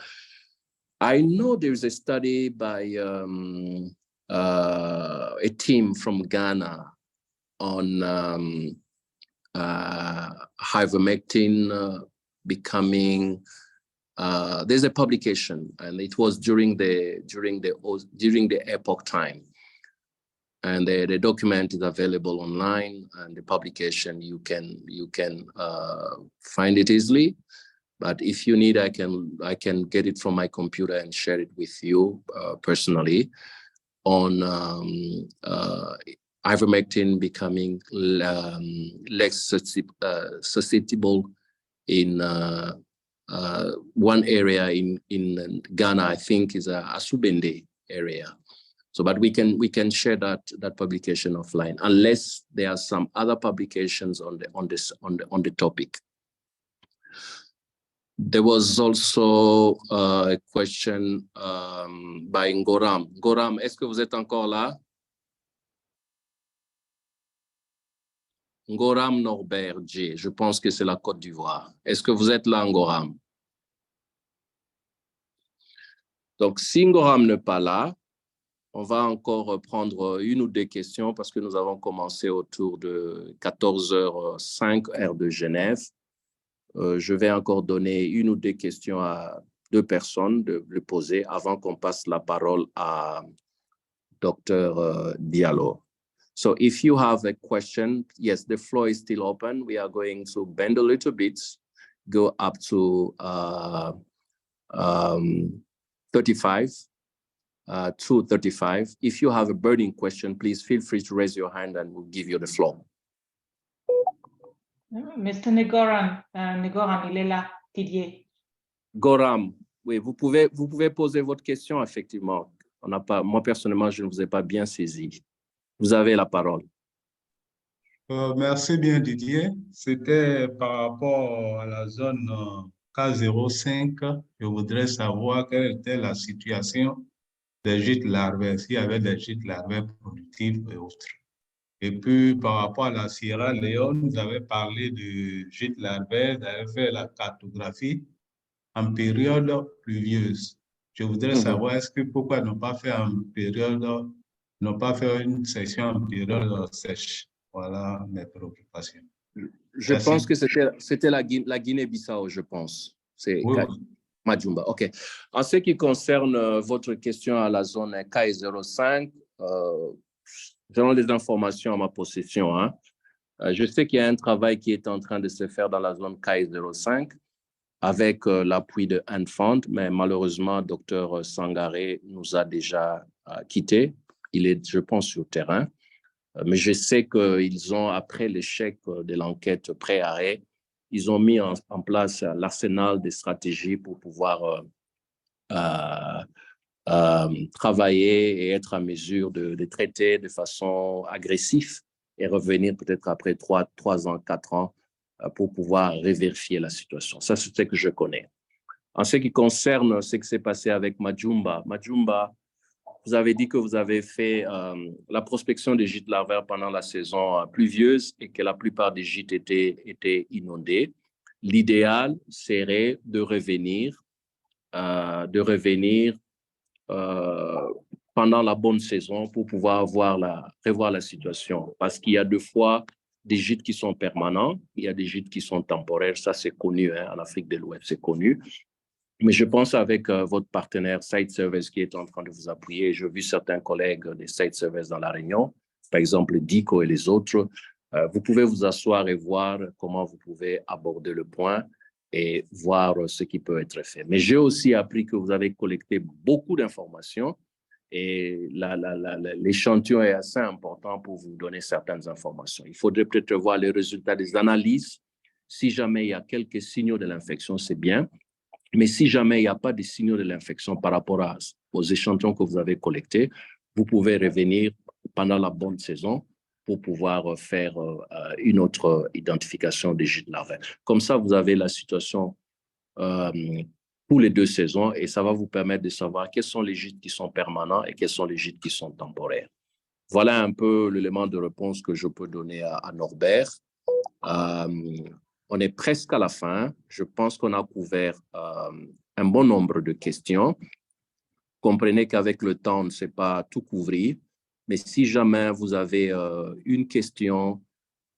I know there's a study by a team from Ghana on ivermectin becoming. There's a publication, and it was during the epoch time, and the document is available online, and the publication you can find it easily. But if you need, I can get it from my computer and share it with you personally on ivermectin becoming less susceptible in one area in Ghana, I think, is a Asubende area. So, but we can share that publication offline, unless there are some other publications on the topic. There was also a question by Ngoram. Ngoram, est-ce que vous êtes encore là? Ngoram Norbert J. Je pense que c'est la Côte d'Ivoire. Est-ce que vous êtes là, Ngoram? Donc, si Ngoram n'est pas là, on va encore prendre une ou deux questions parce que nous avons commencé autour de 14h05 heure de Genève. Je vais encore donner une ou deux questions à deux personnes de le poser avant qu'on passe la parole à Dr. Diallo. So if you have a question, yes, the floor is still open. We are going to bend a little bit, go up to 35 to 35. If you have a burning question, please feel free to raise your hand and we'll give you the floor. Mr. Ngoram, il est là, Didier. Goram, oui, vous pouvez poser votre question, effectivement. Moi, personnellement, je ne vous ai pas bien saisi. Vous avez la parole. Merci bien, Didier. C'était par rapport à la zone K05. Je voudrais savoir quelle était la situation des gîtes larvaires, s'il y avait des gîtes larvaires productifs et autres. Et puis, par rapport à la Sierra Leone, vous avez parlé de gîtes larvaires, vous avez fait la cartographie en période pluvieuse. Je voudrais savoir est-ce que pourquoi n'ont pas fait une session en période sèche. Voilà mes préoccupations. Je pense que c'était la Guinée-Bissau, je pense. C'est Majumba. OK. En ce qui concerne votre question à la zone KI05, selon les informations à ma possession, hein, je sais qu'il y a un travail qui est en train de se faire dans la zone KI05 avec l'appui de Enfant, mais malheureusement, Dr Sangaré nous a déjà quittés. Il est, je pense, sur le terrain. Mais je sais qu'ils ont, après l'échec de l'enquête pré-arrêt, ils ont mis en place l'arsenal des stratégies pour pouvoir travailler et être en mesure de traiter de façon agressive et revenir peut-être après 3 ans, 4 ans pour pouvoir revérifier la situation. Ça, c'est ce que je connais. En ce qui concerne ce qui s'est passé avec Majumba, vous avez dit que vous avez fait la prospection des gîtes larvaires pendant la saison pluvieuse et que la plupart des gîtes étaient inondés. L'idéal serait de revenir pendant la bonne saison pour pouvoir revoir la situation. Parce qu'il y a 2 fois des gîtes qui sont permanents, il y a des gîtes qui sont temporaires. Ça, c'est connu, hein, en Afrique de l'Ouest, c'est connu. Mais je pense avec votre partenaire Site Service qui est en train de vous appuyer, j'ai vu certains collègues des Site Service dans la Réunion, par exemple DICO et les autres, vous pouvez vous asseoir et voir comment vous pouvez aborder le point et voir ce qui peut être fait. Mais j'ai aussi appris que vous avez collecté beaucoup d'informations et l'échantillon est assez important pour vous donner certaines informations. Il faudrait peut-être voir les résultats des analyses. Si jamais il y a quelques signaux de l'infection, c'est bien. Mais si jamais il n'y a pas de signaux de l'infection par rapport aux échantillons que vous avez collectés, vous pouvez revenir pendant la bonne saison pour pouvoir faire une autre identification des gîtes larvaires. Comme ça, vous avez la situation pour les 2 saisons et ça va vous permettre de savoir quels sont les gîtes qui sont permanents et quels sont les gîtes qui sont temporaires. Voilà un peu l'élément de réponse que je peux donner à Norbert. On est presque à la fin. Je pense qu'on a couvert un bon nombre de questions. Comprenez qu'avec le temps, on ne sait pas tout couvrir. Mais si jamais vous avez une question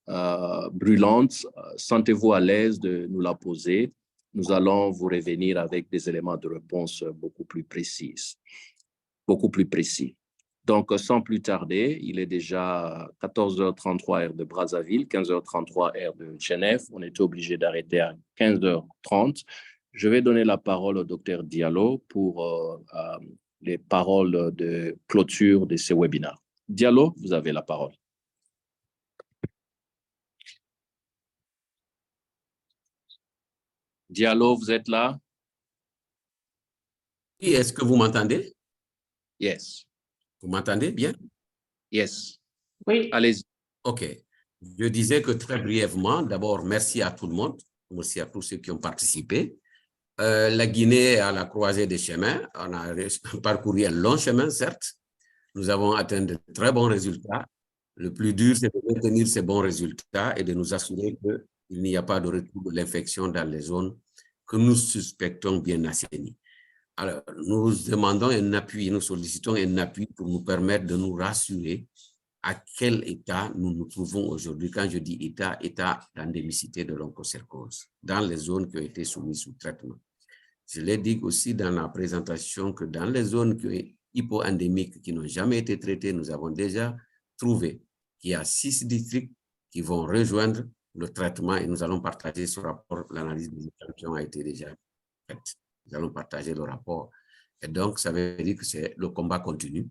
brûlante, sentez-vous à l'aise de nous la poser. Nous allons vous revenir avec des éléments de réponse beaucoup plus précis. Donc, sans plus tarder, il est déjà 14h33 heure de Brazzaville, 15h33 heure de Genève. On était obligé d'arrêter à 15h30. Je vais donner la parole au Dr Diallo pour les paroles de clôture de ce webinaire. Diallo, vous avez la parole. Diallo, vous êtes là? Oui, est-ce que vous m'entendez? Yes. Vous m'entendez bien? Yes. Oui. Allez-y. OK. Je disais que très brièvement, d'abord, merci à tout le monde. Merci à tous ceux qui ont participé. La Guinée est à la croisée des chemins. On a parcouru un long chemin, certes. Nous avons atteint de très bons résultats. Le plus dur, c'est de maintenir ces bons résultats et de nous assurer qu'il n'y a pas de retour de l'infection dans les zones que nous suspectons bien assainies. Alors, nous demandons un appui, nous sollicitons un appui pour nous permettre de nous rassurer à quel état nous nous trouvons aujourd'hui. Quand je dis état d'endémicité de l'onchocercose, dans les zones qui ont été soumises sous traitement. Je l'ai dit aussi dans la présentation que dans les zones hypo-endémiques qui n'ont jamais été traitées, nous avons déjà trouvé qu'il y a 6 districts qui vont rejoindre le traitement et nous allons partager ce rapport. L'analyse des échantillons a été déjà faite. Nous allons partager le rapport. Et donc, ça veut dire que le combat continue.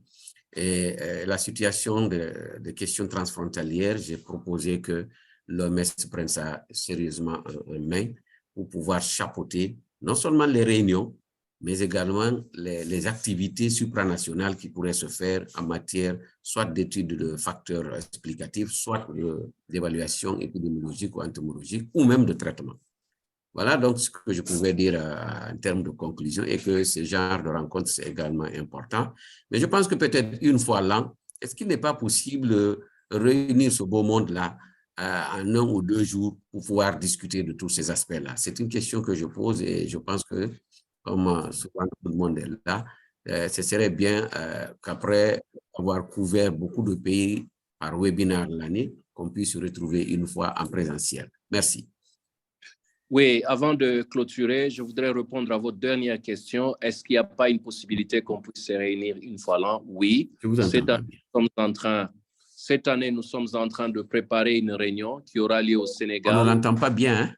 Et la situation de questions transfrontalières, j'ai proposé que l'OMS prenne ça sérieusement en main pour pouvoir chapeauter non seulement les réunions, mais également les activités supranationales qui pourraient se faire en matière soit d'études de facteurs explicatifs, soit d'évaluation épidémiologique ou entomologique, ou même de traitement. Voilà donc ce que je pouvais dire en termes de conclusion et que ce genre de rencontre, c'est également important. Mais je pense que peut-être une fois l'an, est-ce qu'il n'est pas possible de réunir ce beau monde-là en 1 ou 2 jours pour pouvoir discuter de tous ces aspects-là? C'est une question que je pose et je pense que comme souvent tout le monde est là, ce serait bien qu'après avoir couvert beaucoup de pays par webinaire l'année, qu'on puisse se retrouver une fois en présentiel. Merci. Oui, avant de clôturer, je voudrais répondre à votre dernière question. Est-ce qu'il n'y a pas une possibilité qu'on puisse se réunir une fois l'an? Oui. Cette année, nous sommes en train de préparer une réunion qui aura lieu au Sénégal. On ne l'entend pas bien. Hein?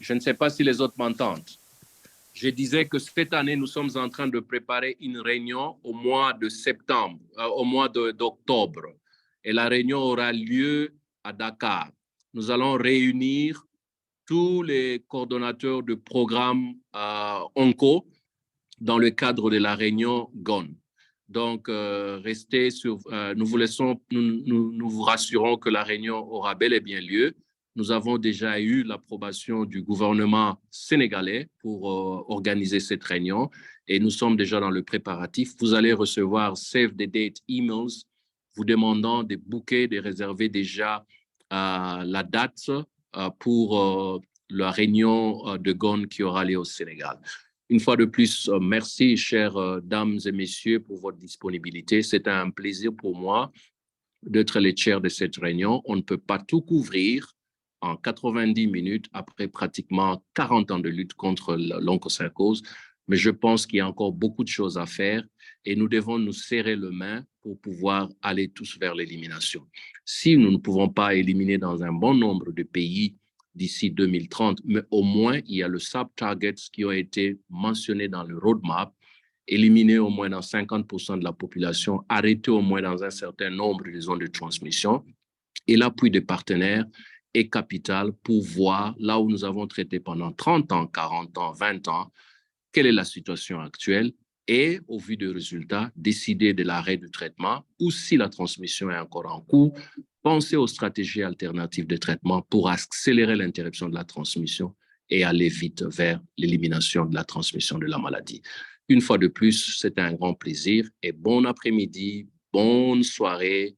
Je ne sais pas si les autres m'entendent. Je disais que cette année, nous sommes en train de préparer une réunion au mois de septembre, au mois d'octobre. Et la réunion aura lieu à Dakar. Nous allons réunir tous les coordonnateurs de programme ONCO dans le cadre de la réunion GON. Donc, restez sur, nous vous rassurons que la réunion aura bel et bien lieu. Nous avons déjà eu l'approbation du gouvernement sénégalais pour organiser cette réunion et nous sommes déjà dans le préparatif. Vous allez recevoir save the date emails vous demandant de booker, de réserver déjà la date pour la réunion de GON qui aura lieu au Sénégal. Une fois de plus, merci, chères dames et messieurs, pour votre disponibilité. C'est un plaisir pour moi d'être le chair de cette réunion. On ne peut pas tout couvrir en 90 minutes après pratiquement 40 ans de lutte contre l'onchocercose, mais je pense qu'il y a encore beaucoup de choses à faire et nous devons nous serrer les mains pour pouvoir aller tous vers l'élimination. Si nous ne pouvons pas éliminer dans un bon nombre de pays d'ici 2030, mais au moins il y a le sub-targets qui ont été mentionnés dans le roadmap, éliminer au moins dans 50% de la population, arrêter au moins dans un certain nombre de zones de transmission. Et l'appui des partenaires est capital pour voir là où nous avons traité pendant 30 ans, 40 ans, 20 ans, quelle est la situation actuelle et, au vu des résultats, décider de l'arrêt du traitement ou si la transmission est encore en cours, penser aux stratégies alternatives de traitement pour accélérer l'interruption de la transmission et aller vite vers l'élimination de la transmission de la maladie. Une fois de plus, c'est un grand plaisir et bon après-midi, bonne soirée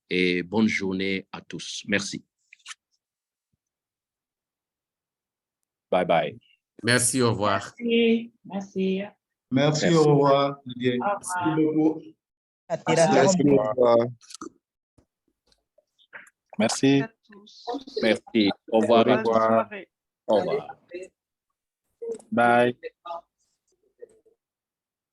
et bonne journée à tous. Merci. Bye bye. Merci, au revoir. Merci. Merci. Merci, au revoir. Merci beaucoup. Merci. Merci. Au revoir. Bonne soirée. Au revoir. Bye.